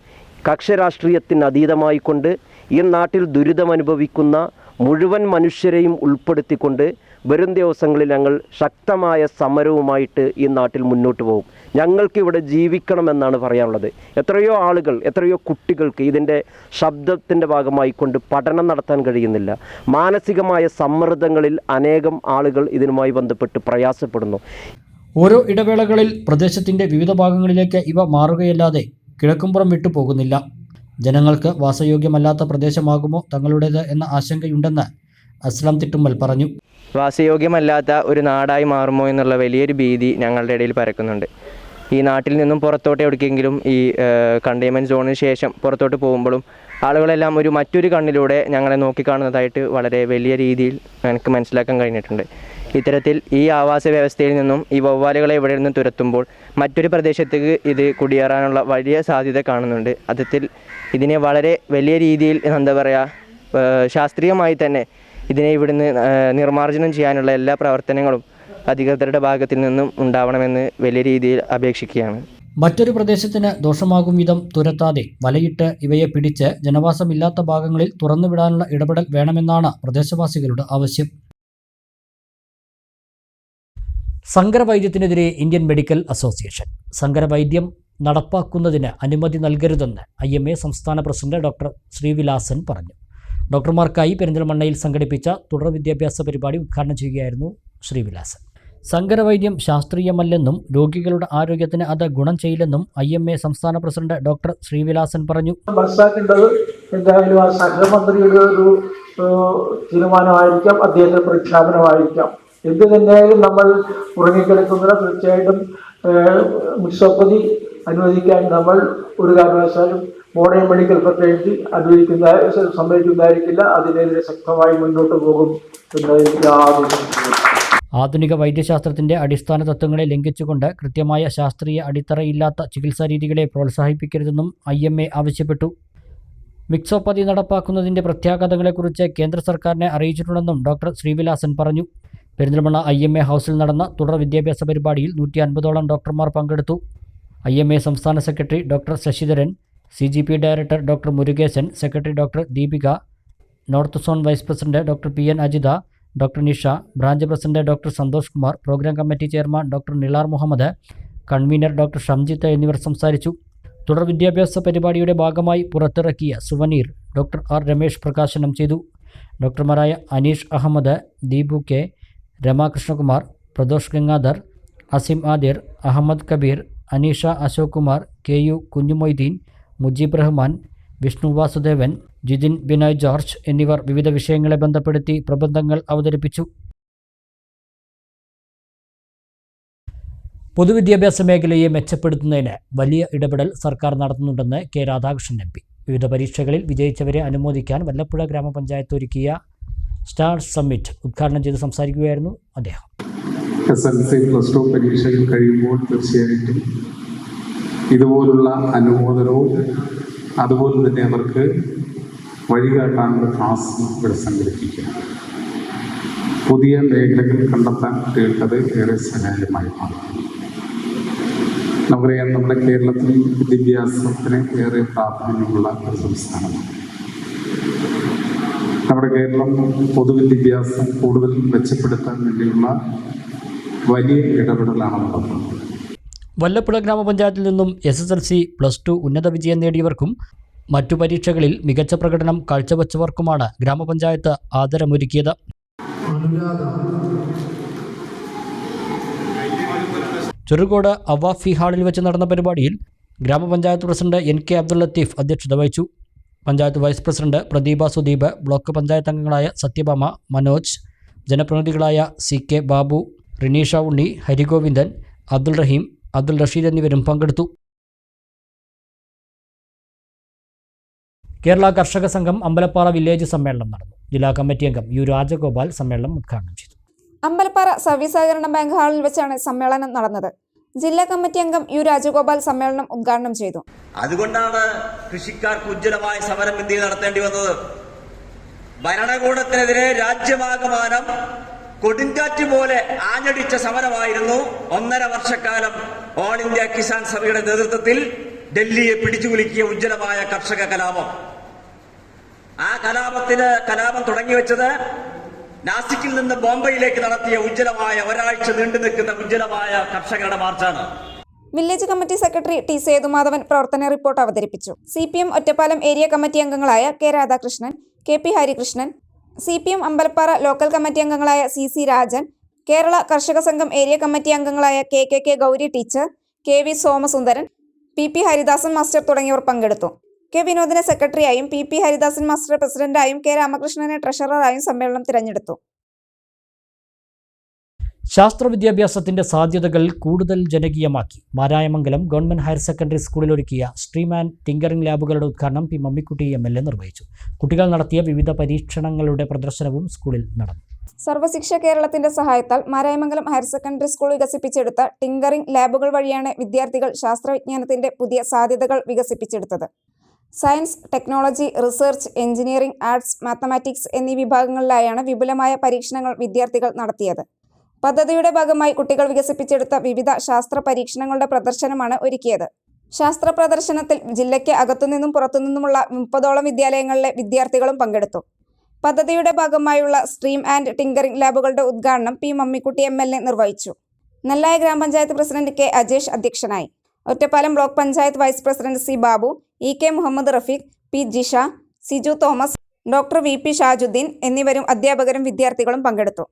കക്ഷ്യരാഷ്ട്രീയത്തിന് അതീതമായിക്കൊണ്ട് ഈ നാട്ടിൽ ദുരിതമനുഭവിക്കുന്ന മുഴുവൻ മനുഷ്യരെയും ഉൾപ്പെടുത്തിക്കൊണ്ട് വരും ദിവസങ്ങളിൽ ഞങ്ങൾ ശക്തമായ സമരവുമായിട്ട് ഈ നാട്ടിൽ മുന്നോട്ട് പോകും. ഞങ്ങൾക്കിവിടെ ജീവിക്കണമെന്നാണ് പറയാനുള്ളത്. എത്രയോ ആളുകൾ, എത്രയോ കുട്ടികൾക്ക് ഇതിൻ്റെ ശബ്ദത്തിൻ്റെ ഭാഗമായിക്കൊണ്ട് പഠനം നടത്താൻ കഴിയുന്നില്ല. മാനസികമായ സമ്മർദ്ദങ്ങളിൽ അനേകം ആളുകൾ ഇതിനുമായി ബന്ധപ്പെട്ട് പ്രയാസപ്പെടുന്നു. ഓരോ ഇടവേളകളിൽ പ്രദേശത്തിൻ്റെ വിവിധ ഭാഗങ്ങളിലേക്ക് ഇവ മാറുകയല്ലാതെ കിഴക്കുംപുറം വിട്ടുപോകുന്നില്ല. ജനങ്ങൾക്ക് വാസയോഗ്യമല്ലാത്ത പ്രദേശമാകുമോ തങ്ങളുടേത് എന്ന ആശങ്കയുണ്ടെന്ന് അസ്ലാം തിട്ടുമ്മൽ പറഞ്ഞു. വാസയോഗ്യമല്ലാത്ത ഒരു നാടായി മാറുമോ എന്നുള്ള വലിയൊരു ഭീതി ഞങ്ങളുടെ ഇടയിൽ പരക്കുന്നുണ്ട്. ഈ നാട്ടിൽ നിന്നും പുറത്തോട്ട് എവിടേക്കെങ്കിലും ഈ കണ്ടെയ്ൻമെൻറ്റ് സോണിന് ശേഷം പുറത്തോട്ട് പോകുമ്പോഴും ആളുകളെല്ലാം മറ്റൊരു കണ്ണിലൂടെ ഞങ്ങളെ നോക്കിക്കാണുന്നതായിട്ട് വളരെ വലിയ രീതിയിൽ എനിക്ക് മനസ്സിലാക്കാൻ കഴിഞ്ഞിട്ടുണ്ട്. ഇത്തരത്തിൽ ഈ ആവാസ വ്യവസ്ഥയിൽ നിന്നും ഈ വവ്വാലുകളെ ഇവിടെ നിന്നും തുരത്തുമ്പോൾ മറ്റൊരു പ്രദേശത്തേക്ക് ഇത് കുടിയേറാനുള്ള വലിയ സാധ്യത കാണുന്നുണ്ട്. അത്തരത്തിൽ ഇതിനെ വളരെ വലിയ രീതിയിൽ ശാസ്ത്രീയമായി തന്നെ ഇതിനെ ഇവിടുന്ന് നിർമ്മാർജ്ജനം ചെയ്യാനുള്ള എല്ലാ പ്രവർത്തനങ്ങളും അധികൃതരുടെ ഭാഗത്തിൽ നിന്നും ഉണ്ടാവണമെന്ന് വലിയ രീതിയിൽ അപേക്ഷിക്കുകയാണ്. മറ്റൊരു പ്രദേശത്തിന് ദോഷമാകും വിധം തുരത്താതെ വലയിട്ട് ഇവയെ പിടിച്ച് ജനവാസമില്ലാത്ത ഭാഗങ്ങളിൽ തുറന്നുവിടാനുള്ള ഇടപെടൽ വേണമെന്നാണ് പ്രദേശവാസികളുടെ ആവശ്യം. സങ്കരവൈദ്യത്തിനെതിരെ ഇന്ത്യൻ മെഡിക്കൽ അസോസിയേഷൻ. സങ്കരവൈദ്യം നടപ്പാക്കുന്നതിന് അനുമതി നൽകരുതെന്ന് IMA സംസ്ഥാന പ്രസിഡന്റ് ഡോക്ടർ ശ്രീവിലാസൻ പറഞ്ഞു. ഡോക്ടർമാർക്കായി പെരിന്തൽമണ്ണയിൽ സംഘടിപ്പിച്ച തുടർ വിദ്യാഭ്യാസ പരിപാടി ഉദ്ഘാടനം ചെയ്യുകയായിരുന്നു ശ്രീവിലാസൻ. സങ്കരവൈദ്യം ശാസ്ത്രീയമല്ലെന്നും രോഗികളുടെ ആരോഗ്യത്തിന് അത് ഗുണം ചെയ്യില്ലെന്നും IMA സംസ്ഥാന പ്രസിഡന്റ് ഡോക്ടർ ശ്രീവിലാസൻ പറഞ്ഞു. മനസ്സിലാക്കേണ്ടത് എന്തായാലും ആ സഹമന്ത്രിയുടെ ഒരു തീരുമാനമായിരിക്കാം, അദ്ദേഹത്തിന്റെ പ്രഖ്യാപനമായിരിക്കാം. എന്ത് തന്നെയായാലും നമ്മൾ ഉറങ്ങിക്കിടക്കുന്നത് തീർച്ചയായിട്ടും മിക്സോപ്പതി അനുവദിക്കാൻ നമ്മൾ ഒരു കാരണവശാലും മോഡേൺ മെഡിക്കൽ ഫെസിലിറ്റി സമ്മതിക്കുന്നതായിരിക്കില്ല. അതിനെതിരെ ശക്തമായി മുന്നോട്ട് പോകും എന്നതിൽ യാതൊരു. ആധുനിക വൈദ്യശാസ്ത്രത്തിന്റെ അടിസ്ഥാന തത്വങ്ങളെ ലംഘിച്ചുകൊണ്ട് കൃത്യമായ ശാസ്ത്രീയ അടിത്തറയില്ലാത്ത ചികിത്സാ രീതികളെ പ്രോത്സാഹിപ്പിക്കരുതെന്നും IMA ആവശ്യപ്പെട്ടു. മിക്സോപ്പതി നടപ്പാക്കുന്നതിന്റെ പ്രത്യാഘാതങ്ങളെക്കുറിച്ച് കേന്ദ്ര സർക്കാരിനെ അറിയിച്ചിട്ടുണ്ടെന്നും ഡോക്ടർ ശ്രീവിലാസൻ പറഞ്ഞു. പെരിന്തൽമണ്ണ IMA ഹൗസിൽ നടന്ന തുടർ വിദ്യാഭ്യാസ പരിപാടിയിൽ 150ഓളം ഡോക്ടർമാർ പങ്കെടുത്തു. IMA സംസ്ഥാന secretary doctor Sasidharan, CGP director doctor Murukesan, secretary doctor Deepika, north zone vice president doctor PN Ajitha, doctor Nisha, branch president doctor Santhosh Kumar, programme committee chairman doctor Nilar Muhammad, convener doctor Shamjith എന്നിവർ സംസാരിച്ചു. തുടർ വിദ്യാഭ്യാസ പരിപാടിയുടെ ഭാഗമായി പുറത്തിറക്കിയ സുവനീർ ഡോക്ടർ R രമേശ് പ്രകാശനം ചെയ്തു. ഡോക്ടർമാരായ Aneesh Ahammed, Deepu K, Ramakrishnakumar, Pradosh Gangadhar, Asim Adir, Ahammed Kabeer, Aneesha Ashok Kumar, KU Kunhumoideen, Mujeeb Rahman, Vishnu Vasudevan, Jithin Binoy George എന്നിവർ വിവിധ വിഷയങ്ങളെ ബന്ധപ്പെടുത്തി പ്രബന്ധങ്ങൾ അവതരിപ്പിച്ചു. പൊതുവിദ്യാഭ്യാസ മേഖലയെ മെച്ചപ്പെടുത്തുന്നതിന് വലിയ ഇടപെടൽ സർക്കാർ നടത്തുന്നുണ്ടെന്ന് K രാധാകൃഷ്ണൻ MP. വിവിധ പരീക്ഷകളിൽ വിജയിച്ചവരെ അനുമോദിക്കാൻ വല്ലപ്പുഴ ഗ്രാമപഞ്ചായത്ത് ഒരുക്കിയ സ്റ്റാർ സമ്മിറ്റ് ഉദ്ഘാടനം ചെയ്ത് സംസാരിക്കുകയായിരുന്നു അദ്ദേഹം. SSLC+2 പരീക്ഷകൾ കഴിയുമ്പോൾ തീർച്ചയായിട്ടും ഇതുപോലുള്ള അനുമോദനവും അതുപോലെ തന്നെ അവർക്ക് വഴികാട്ടാനുള്ള ക്ലാസ് ഇവിടെ സംഘടിപ്പിക്കുക. പുതിയ മേഖലകൾ കണ്ടെത്താൻ കുട്ടികൾക്കത് ഏറെ സഹായകമായി മാറും. നമുക്കറിയാം, നമ്മുടെ കേരളത്തിൽ വിദ്യാഭ്യാസത്തിന് ഏറെ പ്രാധാന്യമുള്ള ഒരു സംസ്ഥാനമാണ്. നമ്മുടെ കേരളം പൊതുവിദ്യാഭ്യാസം കൂടുതൽ മെച്ചപ്പെടുത്താൻ വേണ്ടിയുള്ള വലിയ ഇടപെടലാണ് നടത്തുന്നത്. വല്ലപ്പുഴ ഗ്രാമപഞ്ചായത്തിൽ നിന്നും SSLC+2 ഉന്നത വിജയം നേടിയവർക്കും മറ്റു പരീക്ഷകളിൽ മികച്ച പ്രകടനം കാഴ്ചവെച്ചവർക്കുമാണ് ഗ്രാമപഞ്ചായത്ത് ആദരമൊരുക്കിയത്. ചെറുകോട് അവാഫി ഹാളിൽ വെച്ച് നടന്ന പരിപാടിയിൽ ഗ്രാമപഞ്ചായത്ത് പ്രസിഡന്റ് NK അബ്ദുൽ ലത്തീഫ് അധ്യക്ഷത വഹിച്ചു. Panchayat vice president Pradeepa Sudeep, block panchayat അംഗങ്ങളായ സത്യഭാമ, മനോജ്, ജനപ്രതിനിധികളായ CK ബാബു, റിനീഷ ഉണ്ണി, ഹരിഗോവിന്ദൻ, അബ്ദുൾ റഹീം, അബ്ദുൾ റഷീദ് എന്നിവരും പങ്കെടുത്തു. കേരള കർഷക സംഘം അമ്പലപ്പാറ വില്ലേജ് സമ്മേളനം നടന്നു. ജില്ലാ കമ്മിറ്റി അംഗം U രാജഗോപാൽ സമ്മേളനം ഉദ്ഘാടനം ചെയ്തു. അമ്പലപ്പാറ സർവീസ് സഹകരണ ബാങ്ക് ഹാളിൽ വെച്ചാണ് സമ്മേളനം നടന്നത്. ജില്ലാ കമ്മിറ്റി അംഗം U രാജഗോപാൽ സമ്മേളനം ഉദ്ഘാടനം ചെയ്തു. അതുകൊണ്ടാണ് കൃഷിക്കാർക്ക് ഉജ്ജ്വലമായ സമരം ഇന്ത്യയിൽ നടത്തേണ്ടി വന്നത്. ഭരണകൂടത്തിനെതിരെ രാജ്യമാകമാനം കൊടുങ്കാറ്റ് പോലെ ആഞ്ഞടിച്ച സമരമായിരുന്നു 1.5 വർഷക്കാലം ഓൾ ഇന്ത്യ കിസാൻ സഭയുടെ നേതൃത്വത്തിൽ ഡൽഹിയെ പിടിച്ചുകുലുക്കിയ ഉജ്ജ്വലമായ കർഷക കലാപം. ആ കലാപം തുടങ്ങിവെച്ചത് നാസിക്കിൽ നിന്ന് ബോംബെയിലേക്ക് നടത്തിയ ഉജ്ജ്വലമായ ഒരാഴ്ച നീണ്ടു നിൽക്കുന്ന ഉജ്ജ്വലമായ കർഷകരുടെ മാർച്ചാണ്. Village committee secretary T Sethumadhavan പ്രവർത്തന റിപ്പോർട്ട് അവതരിപ്പിച്ചു. CPM ഒറ്റപ്പാലം ഏരിയ കമ്മിറ്റി അംഗങ്ങളായ K Radhakrishnan, KP Harikrishnan, CPM Ambalappara local committee അംഗങ്ങളായ CC രാജൻ, കേരള കർഷക സംഘം ഏരിയ കമ്മിറ്റി അംഗങ്ങളായ KK Gowri teacher, KV Somasundaran, PP Haridasan master തുടങ്ങിയവർ പങ്കെടുത്തു. K വിനോദിനെ സെക്രട്ടറിയായും PP ഹരിദാസൻ മാസ്റ്റർ പ്രസിഡന്റായും K രാമകൃഷ്ണനെ ട്രഷററായും സമ്മേളനം തിരഞ്ഞെടുത്തു. ശാസ്ത്ര വിദ്യാഭ്യാസത്തിന്റെ സാധ്യതകൾ കൂടുതൽ ജനകീയമാക്കി മാരായമംഗലം ഗവൺമെന്റ് ഹയർ സെക്കൻഡറി സ്കൂളിൽ ഒരുക്കിയ സ്ട്രീം ആൻഡ് ടിങ്കറിംഗ് ലാബുകളുടെ ഉദ്ഘാടനം പി മമ്മിക്കുട്ടി MLA നിർവഹിച്ചു. കുട്ടികൾ നടത്തിയ വിവിധ പരീക്ഷണങ്ങളുടെ പ്രദർശനവും സ്കൂളിൽ നടന്നു. സർവശിക്ഷ കേരളത്തിന്റെ സഹായത്താൽ മാരായമംഗലം ഹയർ സെക്കൻഡറി സ്കൂൾ വികസിപ്പിച്ചെടുത്ത ടിങ്കറിംഗ് ലാബുകൾ വഴിയാണ് വിദ്യാർത്ഥികൾ ശാസ്ത്രവിജ്ഞാനത്തിന്റെ പുതിയ സാധ്യതകൾ വികസിപ്പിച്ചെടുത്തത്. Science, technology, research, engineering, arts, mathematics എന്നീ വിഭാഗങ്ങളിലായാണ് വിപുലമായ പരീക്ഷണങ്ങൾ വിദ്യാർത്ഥികൾ നടത്തിയത്. പദ്ധതിയുടെ ഭാഗമായി കുട്ടികൾ വികസിപ്പിച്ചെടുത്ത വിവിധ ശാസ്ത്ര പരീക്ഷണങ്ങളുടെ പ്രദർശനമാണ് ഒരുക്കിയത്. ശാസ്ത്ര പ്രദർശനത്തിൽ ജില്ലയ്ക്ക് അകത്തുനിന്നും പുറത്തുനിന്നുമുള്ള 30ഓളം വിദ്യാലയങ്ങളിലെ വിദ്യാർത്ഥികളും പങ്കെടുത്തു. പദ്ധതിയുടെ ഭാഗമായുള്ള സ്ട്രീം ആൻഡ് ടിങ്കറിംഗ് ലാബുകളുടെ ഉദ്ഘാടനം പി മമ്മിക്കുട്ടി MLA നിർവഹിച്ചു. നെല്ലായ ഗ്രാമപഞ്ചായത്ത് പ്രസിഡന്റ് K അജേഷ് അധ്യക്ഷനായി. Ottapalam block panchayat vice president C Babu, EK Muhammad Rafeeq, P Jisha, Siju Thomas, doctor VP Shajudheen എന്നിവരും അധ്യാപകരും വിദ്യാർത്ഥികളും പങ്കെടുത്തു.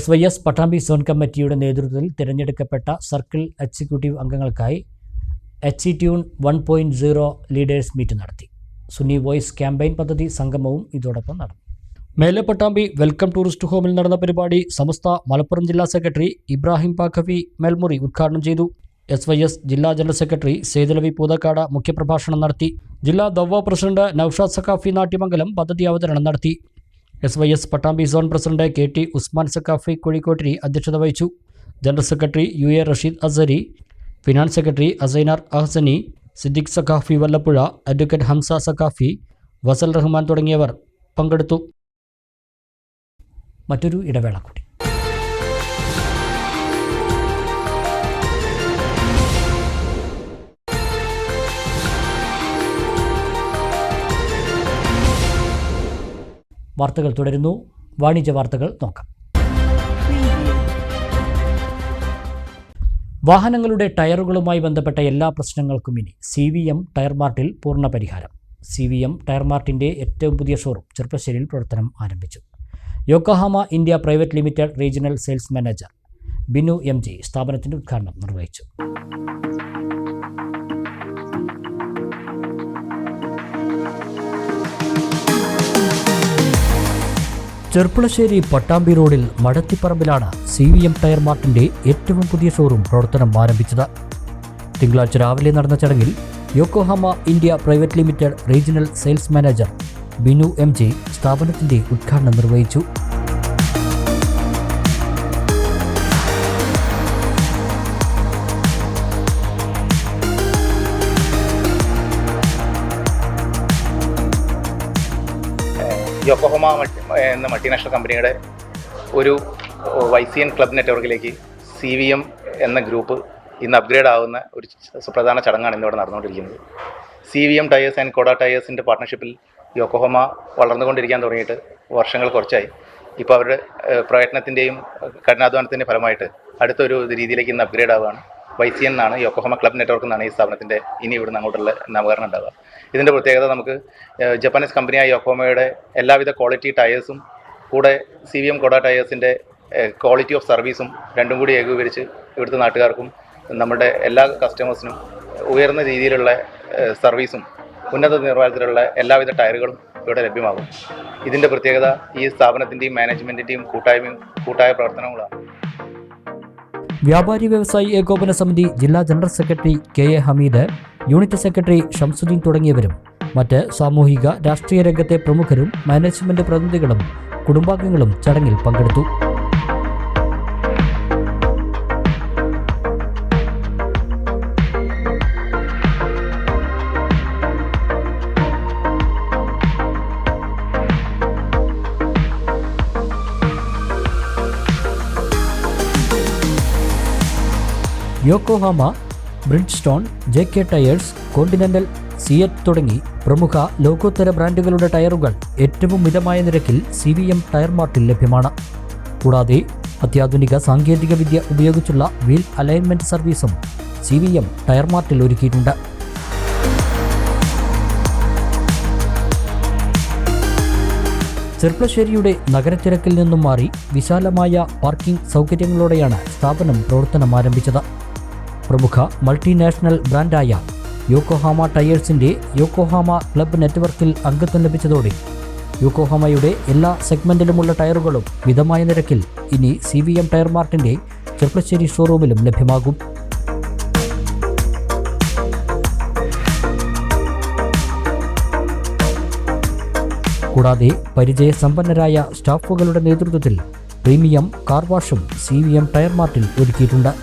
SYS പട്ടാമ്പി സോൺ കമ്മിറ്റിയുടെ നേതൃത്വത്തിൽ തിരഞ്ഞെടുക്കപ്പെട്ട സർക്കിൾ എക്സിക്യൂട്ടീവ് അംഗങ്ങൾക്കായി HE-Tune 1.0 ലീഡേഴ്സ് മീറ്റ് നടത്തി. സുന്നി വോയിസ് ക്യാമ്പയിൻ പദ്ധതി സംഗമവും ഇതോടൊപ്പം നടന്നു. മേലെ പട്ടാമ്പി വെൽക്കം ടൂറിസ്റ്റ് ഹോമിൽ നടന്ന പരിപാടി സമസ്ത മലപ്പുറം ജില്ലാ സെക്രട്ടറി ഇബ്രാഹിം പാഖവി മേൽമുറി ഉദ്ഘാടനം ചെയ്തു. SYS ജില്ലാ ജനറൽ സെക്രട്ടറി സെയ്ദലവി പൂതക്കാട് മുഖ്യപ്രഭാഷണം നടത്തി. ജില്ലാ ദവ്വ പ്രസിഡന്റ് നൌഷാദ് സഖാഫി നാട്യമംഗലം പദ്ധതി അവതരണം നടത്തി. SYS Pattambi zone president KT Usman Saquafi Kozhikottiri അധ്യക്ഷത വഹിച്ചു. General secretary UA Rasheed Asari, finance secretary Assainar Ahsani, Siddique Saquafi Vallappuzha, advocate Hamza Saquafi, വസൽ റഹ്മാൻ തുടങ്ങിയവർ പങ്കെടുത്തു. മറ്റൊരു ഇടവേള കൂടി. വാർത്തകൾ തുടരുന്നു. വാണിജ്യ വാർത്തകൾ നോക്കാം. വാഹനങ്ങളുടെ ടയറുകളുമായി ബന്ധപ്പെട്ട എല്ലാ പ്രശ്നങ്ങൾക്കും ഇനി CVM ടയർ മാർട്ടിൽ പൂർണ്ണ പരിഹാരം. CVM ടയർ മാർട്ടിൻ്റെ ഏറ്റവും പുതിയ ഷോറൂം ചെർപ്പശ്ശേരിയിൽ പ്രവർത്തനം ആരംഭിച്ചു. Yokohama India private limited regional sales manager Binu MG സ്ഥാപനത്തിൻ്റെ ഉദ്ഘാടനം നിർവഹിച്ചു. ചെർപ്പുളശ്ശേരി പട്ടാമ്പി റോഡിൽ മടത്തിപ്പറമ്പിലാണ് CVM ടയർ മാർട്ടിൻ്റെ ഏറ്റവും പുതിയ ഷോറൂം പ്രവർത്തനം ആരംഭിച്ചത്. തിങ്കളാഴ്ച രാവിലെ നടന്ന ചടങ്ങിൽ Yokohama India private limited regional sales manager Binu MG സ്ഥാപനത്തിൻ്റെ ഉദ്ഘാടനം നിർവഹിച്ചു. യോക്കോഹാമ എന്ന മൾട്ടിനാഷണൽ കമ്പനിയുടെ ഒരു YCN ക്ലബ് നെറ്റ്വർക്കിലേക്ക് CVM എന്ന ഗ്രൂപ്പ് ഇന്ന് അപ്ഗ്രേഡ് ആവുന്ന ഒരു സുപ്രധാന ചടങ്ങാണ് ഇന്നിവിടെ നടന്നുകൊണ്ടിരിക്കുന്നത്. CVM ടയേഴ്സ് ആൻഡ് കോഡ ടയേഴ്സിൻ്റെ പാർട്ട്ണർഷിപ്പിൽ യോക്കോഹാമ വളർന്നുകൊണ്ടിരിക്കാൻ തുടങ്ങിയിട്ട് വർഷങ്ങൾ കുറച്ചായി. ഇപ്പോൾ അവരുടെ പ്രയത്നത്തിൻ്റെയും കഠിനാധ്വാനത്തിൻ്റെയും ഫലമായിട്ട് അടുത്തൊരു രീതിയിലേക്ക് ഇന്ന് അപ്ഗ്രേഡ് ആവുകയാണ്. YCN എന്നാണ് യോക്കോഹാമ ക്ലബ് നെറ്റ്വർക്ക് എന്നാണ് ഈ സ്ഥാപനത്തിൻ്റെ ഇനി ഇവിടുന്ന് അങ്ങോട്ടുള്ള നാമകരണം ഉണ്ടാവുക. ഇതിൻ്റെ പ്രത്യേകത നമുക്ക് ജപ്പാനീസ് കമ്പനിയായ യോക്കോഹാമയുടെ എല്ലാവിധ ക്വാളിറ്റി ടയേഴ്സും കൂടെ CVM കോഡ ടയേഴ്സിൻ്റെ ക്വാളിറ്റി ഓഫ് സർവീസും രണ്ടും കൂടി ഏകീകരിച്ച് ഇവിടുത്തെ നാട്ടുകാർക്കും നമ്മുടെ എല്ലാ കസ്റ്റമേഴ്സിനും ഉയർന്ന രീതിയിലുള്ള സർവീസും ഉന്നത നിലവാരത്തിലുള്ള എല്ലാവിധ ടയറുകളും ഇവിടെ ലഭ്യമാകും. ഇതിൻ്റെ പ്രത്യേകത ഈ സ്ഥാപനത്തിൻ്റെയും മാനേജ്മെൻറ്റിൻ്റെയും കൂട്ടായ പ്രവർത്തനങ്ങളാണ്. വ്യാപാരി വ്യവസായി ഏകോപന സമിതി ജില്ലാ general secretary KA Hameed, unit secretary Shamsudheen തുടങ്ങിയവരും മറ്റ് സാമൂഹിക രാഷ്ട്രീയ രംഗത്തെ പ്രമുഖരും മാനേജ്മെന്റ് പ്രതിനിധികളും കുടുംബാംഗങ്ങളും ചടങ്ങിൽ പങ്കെടുത്തു. Yokohama, Bridgestone, JK tyres, Continental, CEAT തുടങ്ങി പ്രമുഖ ലോകോത്തര ബ്രാൻഡുകളുടെ ടയറുകൾ ഏറ്റവും മിതമായ നിരക്കിൽ CVM ടയർ മാർട്ടിൽ ലഭ്യമാണ്. കൂടാതെ അത്യാധുനിക സാങ്കേതിക വിദ്യ ഉപയോഗിച്ചുള്ള വീൽ അലൈൻമെന്റ് സർവീസും CVM ടയർ മാർട്ടിൽ ഒരുക്കിയിട്ടുണ്ട്. ചെർപ്പശ്ശേരിയുടെ നഗരത്തിരക്കിൽ നിന്നും മാറി വിശാലമായ പാർക്കിംഗ് സൗകര്യങ്ങളോടെയാണ് സ്ഥാപനം പ്രവർത്തനം ആരംഭിച്ചത്. പ്രമുഖ മൾട്ടിനാഷണൽ ബ്രാൻഡായ യോക്കോഹാമ ടയേഴ്സിൻ്റെ യോക്കോഹാമ ക്ലബ് നെറ്റ്വർക്കിൽ അംഗത്വം ലഭിച്ചതോടെ യോക്കോഹാമയുടെ എല്ലാ സെഗ്മെന്റിലുമുള്ള ടയറുകളും മിതമായ നിരക്കിൽ ഇനി CVM ടയർ മാർട്ടിന്റെ ചെർപ്പശ്ശേരി ഷോറൂമിലും ലഭ്യമാകും. കൂടാതെ പരിചയസമ്പന്നരായ സ്റ്റാഫുകളുടെ നേതൃത്വത്തിൽ പ്രീമിയം കാർ വാഷും CVM ടയർ മാർട്ടിൽ ഒരുക്കിയിട്ടുണ്ട്.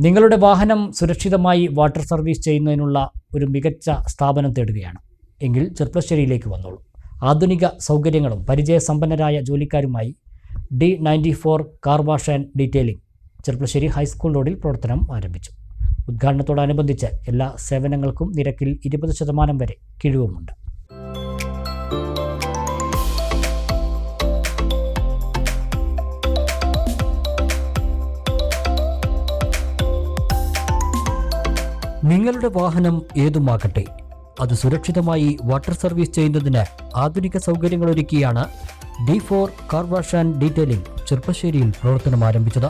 നിങ്ങളുടെ വാഹനം സുരക്ഷിതമായി വാട്ടർ സർവീസ് ചെയ്യുന്നതിനുള്ള ഒരു മികച്ച സ്ഥാപനം തേടുകയാണ് എങ്കിൽ ചെർപ്പശ്ശേരിയിലേക്ക് വന്നോളൂ. ആധുനിക സൗകര്യങ്ങളും പരിചയസമ്പന്നരായ ജോലിക്കാരുമായി D94 car wash and detailing Cherpulassery high school റോഡിൽ പ്രവർത്തനം ആരംഭിച്ചു. ഉദ്ഘാടനത്തോടനുബന്ധിച്ച് എല്ലാ സേവനങ്ങൾക്കും നിരക്കിൽ 20% വരെ കിഴിവുമുണ്ട്. നിങ്ങളുടെ വാഹനം ഏതുമാകട്ടെ, അത് സുരക്ഷിതമായി വാട്ടർ സർവീസ് ചെയ്യുന്നതിന് ആധുനിക സൗകര്യങ്ങൾ ഒരുക്കിയാണ് D4 car wash and detailing ചെർപ്പശ്ശേരിയിൽ പ്രവർത്തനം ആരംഭിച്ചത്.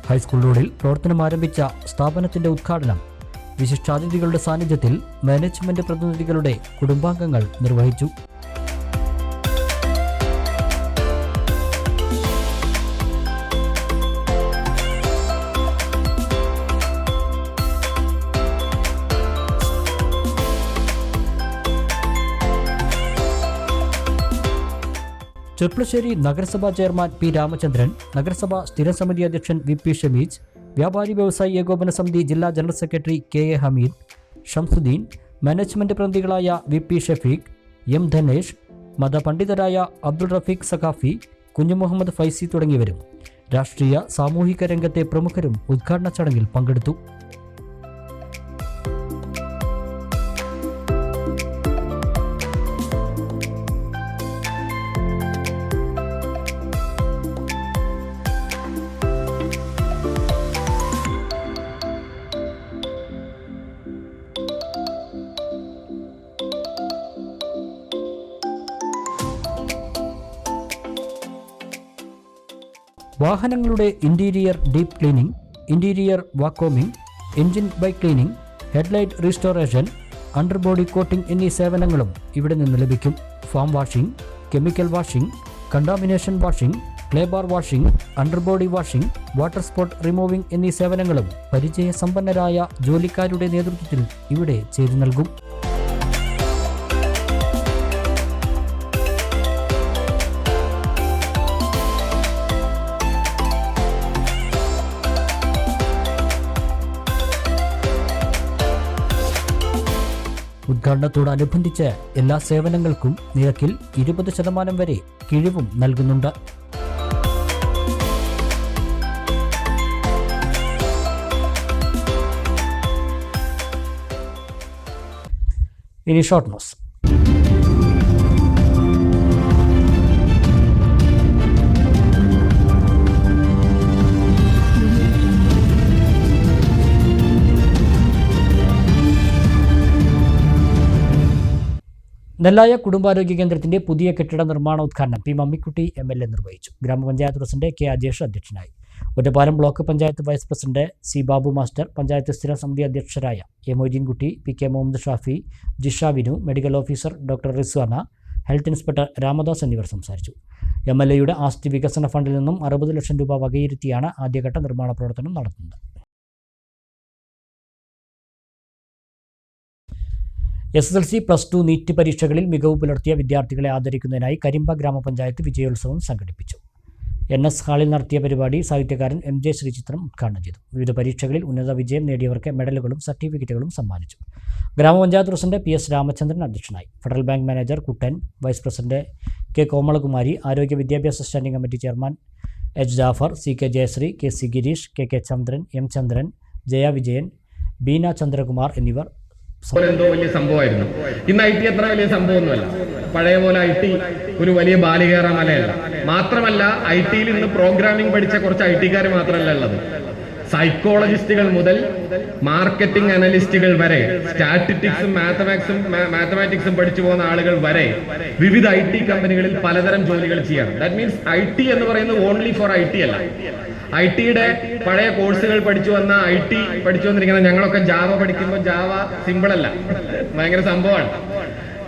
ഹൈസ്കൂൾ റോഡിൽ പ്രവർത്തനം ആരംഭിച്ച സ്ഥാപനത്തിന്റെ ഉദ്ഘാടനം വിശിഷ്ടാതിഥികളുടെ സാന്നിധ്യത്തിൽ മാനേജ്മെന്റ് പ്രതിനിധികളുടെ കുടുംബാംഗങ്ങൾ നിർവഹിച്ചു. ചെർപ്പശ്ശേരി നഗരസഭാ ചെയർമാൻ P. രാമചന്ദ്രൻ, നഗരസഭാ സ്ഥിരം സമിതി അധ്യക്ഷൻ VP ഷമീജ്, വ്യാപാരി വ്യവസായി ഏകോപന സമിതി ജില്ലാ general secretary KA Hameed, Shamsuddin, management പ്രതിനിധികളായ VP ഷഫീഖ്, M. ധനേഷ്, മതപണ്ഡിതരായ അബ്ദുൾ റഫീഖ് സഖാഫി, കുഞ്ഞുമുഹമ്മദ് ഫൈസി തുടങ്ങിയവരും രാഷ്ട്രീയ സാമൂഹിക രംഗത്തെ പ്രമുഖരും ഉദ്ഘാടന ചടങ്ങിൽ പങ്കെടുത്തു. വാഹനങ്ങളുടെ interior deep cleaning, interior vacuuming, engine bay cleaning, headlight restoration, underbody coating എന്നീ സേവനങ്ങളും ഇവിടെ നിന്ന് ലഭിക്കും. Foam washing, chemical washing, contamination washing, clay bar washing, underbody washing, water spot removing എന്നീ സേവനങ്ങളും പരിചയസമ്പന്നരായ ജോലിക്കാരുടെ നേതൃത്വത്തിൽ ഇവിടെ ചെയ്തു നൽകും. ഉദ്ഘാടനത്തോടനുബന്ധിച്ച് എല്ലാ സേവനങ്ങൾക്കും നിരക്കിൽ 20% വരെ കിഴിവും നൽകുന്നുണ്ട്. ഇനി ഷോർട്ട് ന്യൂസ്. നെല്ലായ കുടുംബാരോഗ്യ കേന്ദ്രത്തിന്റെ പുതിയ കെട്ടിട നിർമ്മാണോദ്ഘാടനം P. മമ്മിക്കുട്ടി MLA നിർവഹിച്ചു. ഗ്രാമപഞ്ചായത്ത് പ്രസിഡന്റ് K. അജേഷ് അധ്യക്ഷനായി. Ottapalam block panchayat vice president C. Babu master, panchayat സ്ഥിര സമിതി അധ്യക്ഷരായ A. Moideenkutty, P. K. Muhammad Shafi, Jisha Vinu, medical officer doctor Rizwana, health inspector Ramadas എന്നിവർ സംസാരിച്ചു. MLAയുടെ ആസ്തി വികസന ഫണ്ടിൽ നിന്നും 60 ലക്ഷം രൂപ വകയിരുത്തിയാണ് ആദ്യഘട്ട നിർമ്മാണ പ്രവർത്തനം നടത്തുന്നത്. SSLC +2 നീറ്റ് പരീക്ഷകളിൽ മികവ് പുലർത്തിയ വിദ്യാർത്ഥികളെ ആദരിക്കുന്നതിനായി കരിമ്പ ഗ്രാമപഞ്ചായത്ത് വിജയോത്സവം സംഘടിപ്പിച്ചു. NS ഹാളിൽ നടത്തിയ പരിപാടി സാഹിത്യകാരൻ MJ ശ്രീചിത്രം ഉദ്ഘാടനം ചെയ്തു. വിവിധ പരീക്ഷകളിൽ ഉന്നത വിജയം നേടിയവർക്ക് മെഡലുകളും സർട്ടിഫിക്കറ്റുകളും സമ്മാനിച്ചു. ഗ്രാമപഞ്ചായത്ത് പ്രസിഡന്റ് PS രാമചന്ദ്രൻ അധ്യക്ഷനായി. Federal bank manager Kuttan, vice president K. Komalakumari, ആരോഗ്യ വിദ്യാഭ്യാസ standing committee chairman H Jafar, CK Jayasree, KC Girish, KK Chandran, M Chandran, Jaya Vijayan, Beena Chandrakumar എന്നിവർ എന്തോ വലിയ സംഭവമായിരുന്നു. ഇന്ന് IT അത്ര വലിയ സംഭവമൊന്നുമല്ല. പഴയ പോലെ IT ഒരു വലിയ ബാലികേറ മലയല്ല. മാത്രമല്ല ITയിൽ ഇന്ന് പ്രോഗ്രാമിംഗ് പഠിച്ച കുറച്ച് IT-കാർ മാത്രമല്ല ഉള്ളത്. സൈക്കോളജിസ്റ്റുകൾ മുതൽ മാർക്കറ്റിംഗ് അനലിസ്റ്റുകൾ വരെ, സ്റ്റാറ്റിസ്റ്റിക്സും മാത്തമാറ്റിക്സും പഠിച്ചു പോകുന്ന ആളുകൾ വരെ വിവിധ IT കമ്പനികളിൽ പലതരം ജോലികൾ ചെയ്യണം. ദാറ്റ് മീൻസ് IT എന്ന് പറയുന്നത് ഓൺലി ഫോർ IT അല്ല. IT-യുടെ പഴയ കോഴ്സുകൾ പഠിച്ചു വന്നിരിക്കുന്ന ഞങ്ങളൊക്കെ ജാവ പഠിക്കുമ്പോൾ ജാവ സിമ്പിൾ അല്ല, ഭയങ്കര സംഭവമാണ്.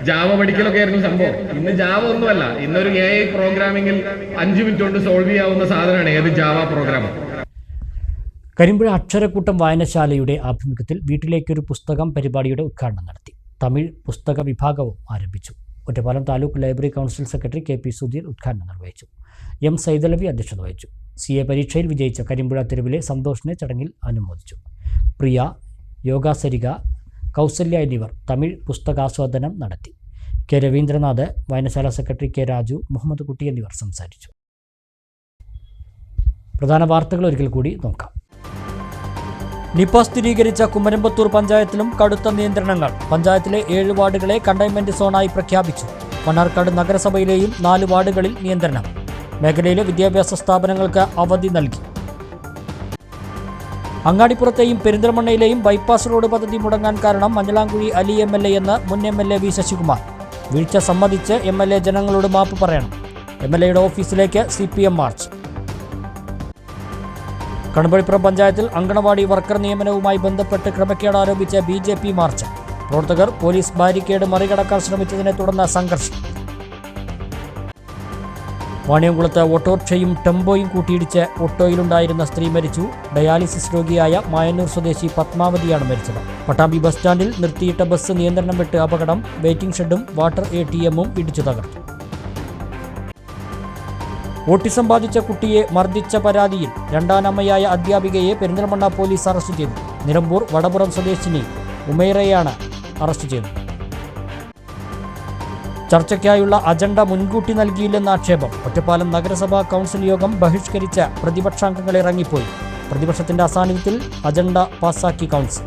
ജാവ പഠിക്കലൊക്കെ ആയിരുന്നു സംഭവം. ഇന്ന് ജാവ ഒന്നുമല്ല. ഇന്നൊരു AI പ്രോഗ്രാമിംഗിൽ 5 മിനിറ്റ് കൊണ്ട് സോൾവ് ചെയ്യാവുന്ന സാധനമാണ് ഏത് ജാവ പ്രോഗ്രാം. കരിമ്പുഴ അക്ഷരക്കൂട്ടം വായനശാലയുടെ ആഭിമുഖ്യത്തിൽ വീട്ടിലേക്കൊരു പുസ്തകം പരിപാടിയുടെ ഉദ്ഘാടനം നടത്തി. തമിഴ് പുസ്തക വിഭാഗവും ആരംഭിച്ചു. Ottapalam taluk library council secretary KP Sudheer ഉദ്ഘാടനം നിർവഹിച്ചു. M സൈദലവി അധ്യക്ഷത വഹിച്ചു. CA പരീക്ഷയിൽ വിജയിച്ച കരിമ്പുഴ തെരുവിലെ സന്തോഷിനെ ചടങ്ങിൽ അനുമോദിച്ചു. പ്രിയ, യോഗ സരിക, കൗസല്യ എന്നിവർ തമിഴ് പുസ്തകാസ്വാദനം നടത്തി. K രവീന്ദ്രനാഥ്, വായനശാല സെക്രട്ടറി K രാജു, മുഹമ്മദ് കുട്ടി എന്നിവർ സംസാരിച്ചു. പ്രധാന വാർത്തകൾ ഒരിക്കൽ കൂടി നോക്കാം. നിപ സ്ഥിരീകരിച്ച കുമരമ്പത്തൂർ പഞ്ചായത്തിലും കടുത്ത നിയന്ത്രണങ്ങൾ. പഞ്ചായത്തിലെ 7 വാർഡുകളെ കണ്ടെയ്ൻമെന്റ് സോണായി പ്രഖ്യാപിച്ചു. മണ്ണാർക്കാട് നഗരസഭയിലെയും 4 വാർഡുകളിൽ നിയന്ത്രണം. മേഖലയിലെ വിദ്യാഭ്യാസ സ്ഥാപനങ്ങൾക്ക് അവധി നൽകി. അങ്ങാടിപ്പുറത്തെയും പെരിന്തൽമണ്ണയിലെയും ബൈപ്പാസ് റോഡ് പദ്ധതി മുടങ്ങാൻ കാരണം മഞ്ഞളാംകുഴി അലി MLA എന്ന് മുൻ MLA V ശശികുമാർ. വീഴ്ച സമ്മതിച്ച് MLA ജനങ്ങളോട് മാപ്പ് പറയണം. MLAയുടെ ഓഫീസിലേക്ക് CPM മാർച്ച്. കണ്ണുപള്ളിപ്പുറം പഞ്ചായത്തിൽ അങ്കണവാടി വർക്കർ നിയമനവുമായി ബന്ധപ്പെട്ട് ക്രമക്കേട് ആരോപിച്ച് BJP മാർച്ച്. പ്രവർത്തകർ പോലീസ് ബാരിക്കേഡ് മറികടക്കാൻ ശ്രമിച്ചതിനെ തുടർന്ന് സംഘർഷം. വാണിയംകുളത്ത് ഓട്ടോറിക്ഷയും ടെമ്പോയും കൂട്ടിയിടിച്ച് ഓട്ടോയിലുണ്ടായിരുന്ന സ്ത്രീ മരിച്ചു. ഡയാലിസിസ് രോഗിയായ മായന്നൂർ സ്വദേശി പത്മാവതിയാണ് മരിച്ചത്. പട്ടാമ്പി ബസ് സ്റ്റാൻഡിൽ നിർത്തിയിട്ട ബസ് നിയന്ത്രണം വിട്ട് അപകടം. വെയിറ്റിംഗ് ഷെഡും വാട്ടർ ATM-ഉം ഇടിച്ചു തകർത്തു. ഓട്ടിസം ബാധിച്ച കുട്ടിയെ മർദ്ദിച്ച പരാതിയിൽ രണ്ടാനമ്മയായ അധ്യാപികയെ പെരിന്തൽമണ്ണ പോലീസ് അറസ്റ്റ് ചെയ്തു. നിലമ്പൂർ വടപുറം സ്വദേശിനി ഉമൈറയാണ് അറസ്റ്റ് ചെയ്തത്. ചർച്ചയ്ക്കായുള്ള അജണ്ട മുൻകൂട്ടി നൽകിയില്ലെന്ന ആക്ഷേപം. ഒറ്റപ്പാലം നഗരസഭാ കൗൺസിൽ യോഗം ബഹിഷ്കരിച്ച പ്രതിപക്ഷാംഗങ്ങൾ ഇറങ്ങിപ്പോയി. പ്രതിപക്ഷത്തിന്റെ അസാന്നിധ്യത്തിൽ അജണ്ട പാസാക്കി കൗൺസിൽ.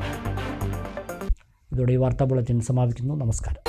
ഇതോടെ ഈ വാർത്താ ബുള്ളറ്റിൻ സമാപിക്കുന്നു. നമസ്കാരം.